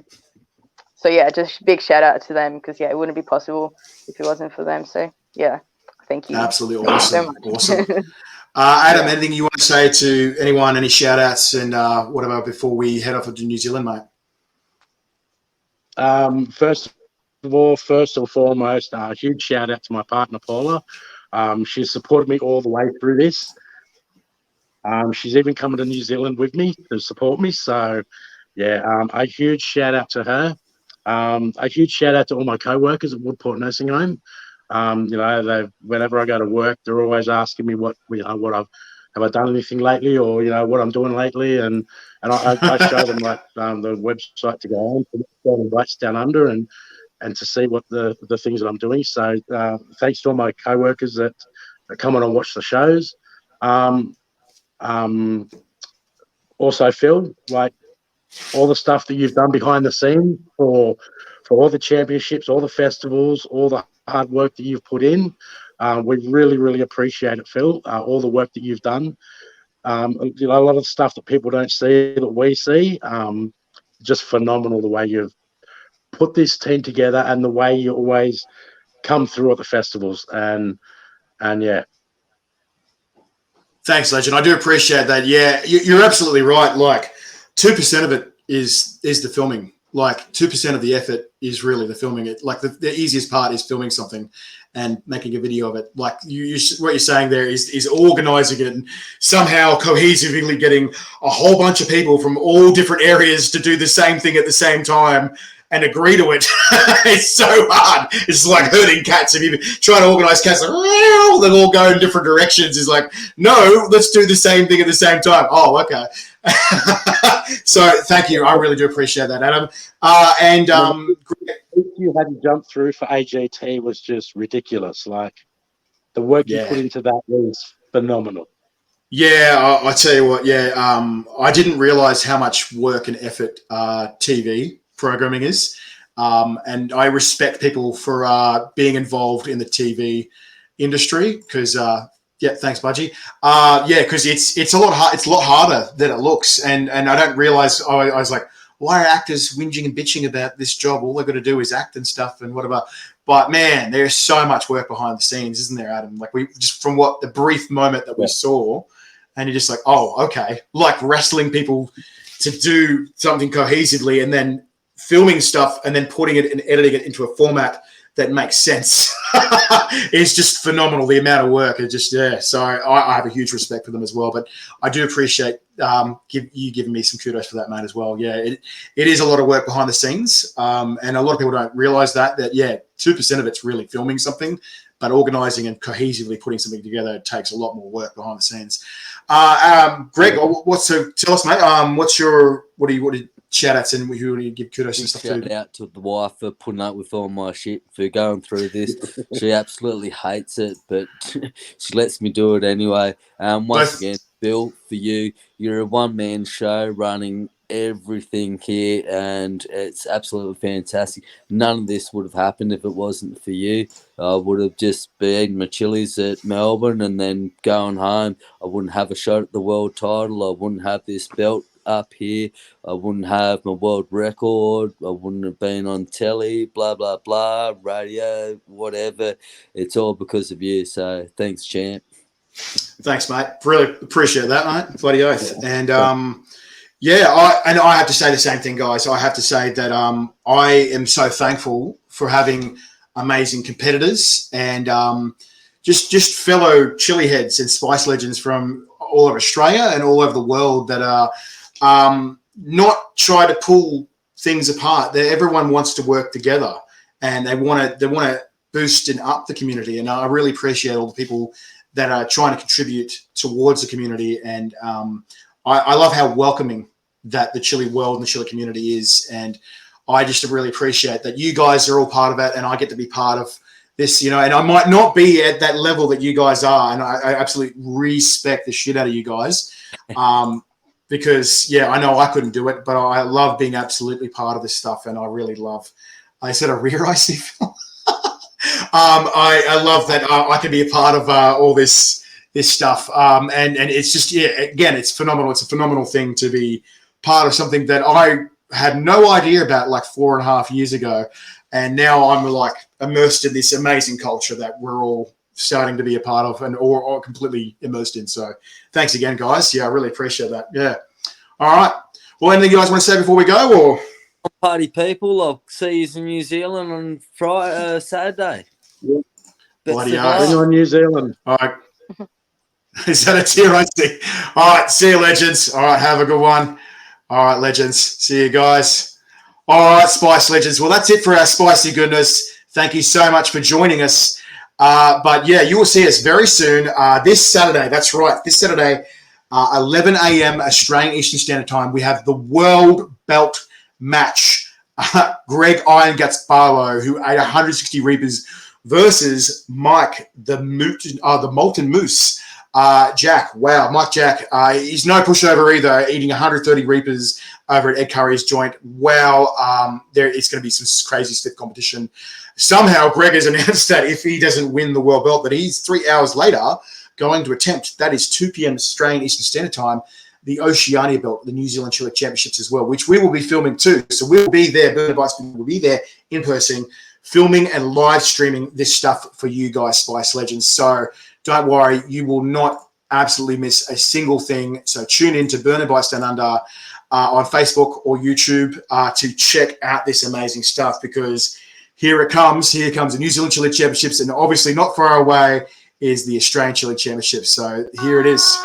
S2: yeah, just big shout out to them, because it wouldn't be possible if it wasn't for them. So yeah, thank you.
S1: Absolutely awesome. Awesome. Adam, anything you want to say to anyone, any shout outs and whatever before we head off to New Zealand, mate?
S4: First and foremost, a huge shout out to my partner Paula. She's supported me all the way through this. She's even coming to New Zealand with me to support me. So, yeah, a huge shout out to her. A huge shout out to all my co-workers at Woodport Nursing Home. Whenever I go to work, they're always asking me what have I done anything lately, or what I'm doing lately, and I show them the website to go on, to go Rights Down Under, and to see what the things that I'm doing. So thanks to all my co-workers that come on and watch the shows. Also, Phil, all the stuff that you've done behind the scenes for all the championships, all the festivals, all the hard work that you've put in. We really, really appreciate it, Phil. All the work that you've done. A lot of stuff that people don't see that we see. Just phenomenal the way you've put this team together and the way you always come through at the festivals. And yeah.
S1: Thanks, legend. I do appreciate that. Yeah, you're absolutely right. 2% of it is the filming. 2% of the effort is really the filming. It the easiest part is filming something and making a video of it. What you're saying there is organizing it and somehow cohesively getting a whole bunch of people from all different areas to do the same thing at the same time and agree to it. It's so hard. It's like herding cats. If you try to organize cats, they'll all go in different directions. It's like, no, let's do the same thing at the same time. Oh, okay. So thank you. I really do appreciate that, Adam.
S4: If you hadn't jumped through for AJT was just ridiculous. The work you put into that was phenomenal.
S1: Yeah, I tell you what. Yeah, I didn't realize how much work and effort TV programming is, and I respect people for being involved in the TV industry because. Yeah, thanks, Budgie. Because it's a lot hard. It's a lot harder than it looks, and I don't realize. I was like, why are actors whinging and bitching about this job? All they've got to do is act and stuff and whatever. But man, there's so much work behind the scenes, isn't there, Adam? We just from what the brief moment that we saw, and you're just like, oh, okay, wrestling people to do something cohesively, and then filming stuff, and then putting it and editing it into a format that makes sense. It's just phenomenal, the amount of work. It's just, so I have a huge respect for them as well. But I do appreciate you giving me some kudos for that, mate, as well. Yeah, it is a lot of work behind the scenes. And a lot of people don't realize that 2% of it's really filming something, but organizing and cohesively putting something together takes a lot more work behind the scenes. Greg, tell us, mate, what do you shout outs and who do you give kudos and stuff to?
S3: Shout out to the wife for putting up with all my shit, for going through this. She absolutely hates it, but she lets me do it anyway. Once again, Bill, for you, you're a one-man show running everything here, and it's absolutely fantastic. None of this would have happened if it wasn't for you. I would have just been eating my chilies at Melbourne and then going home. I wouldn't have a shot at the world title. I wouldn't have this belt up here. I wouldn't have my world record. I wouldn't have been on telly, blah, blah, blah, radio, whatever. It's all because of you. So thanks, champ.
S1: Thanks, mate. Really appreciate that, mate. Bloody oath. And I have to say the same thing, guys. I have to say that I am so thankful for having amazing competitors and just fellow chili heads and spice legends from all over Australia and all over the world that are not try to pull things apart. Everyone wants to work together, and they want to boost and up the community. And I really appreciate all the people that are trying to contribute towards the community. And I love how welcoming that the Chilli world and the Chilli community is. And I just really appreciate that you guys are all part of it, and I get to be part of this, and I might not be at that level that you guys are. And I absolutely respect the shit out of you guys. Because, I know I couldn't do it, but I love being absolutely part of this stuff. And I really love, I said a rear I see, Phil. I love that I can be a part of all this stuff. And it's just, again, it's phenomenal. It's a phenomenal thing to be part of something that I had no idea about like 4.5 years ago. And now I'm like immersed in this amazing culture that we're all starting to be a part of and or completely immersed in. So thanks again, guys. I really appreciate that. Yeah. All right. Well, anything you guys want to say before we go, or
S3: party people? I'll see you in New Zealand on Friday, Saturday.
S4: Yep.
S3: Bring
S4: on New Zealand.
S1: All right. Is that a tear I see? All right. See you, legends. All right. Have a good one. All right, legends. See you guys. All right, Spice Legends. Well, that's it for our spicy goodness. Thank you so much for joining us. But you will see us very soon. This Saturday, that's right, this Saturday, 11 a.m. Australian Eastern Standard Time, we have the World Belt match. Greg Iron Guts Barlow, who ate 160 Reapers, versus Mike, the Molten Moose. Jack, wow, Mike Jack, he's no pushover either, eating 130 Reapers over at Ed Curry's joint. Wow, it's going to be some crazy stiff competition. Somehow Greg has announced that if he doesn't win the world belt, that he's 3 hours later going to attempt, that is 2 p.m. Australian Eastern Standard Time, the Oceania belt, the New Zealand Chilli Championships as well, which we will be filming too. So we'll be there, Burn Advice will be there in person, filming and live streaming this stuff for you guys, Spice Legends. So don't worry, you will not absolutely miss a single thing. So tune in to Burn Advice Down Under on Facebook or YouTube to check out this amazing stuff, because here it comes. Here comes the New Zealand Chilli Championships, and obviously not far away is the Australian Chilli Championships. So here it is.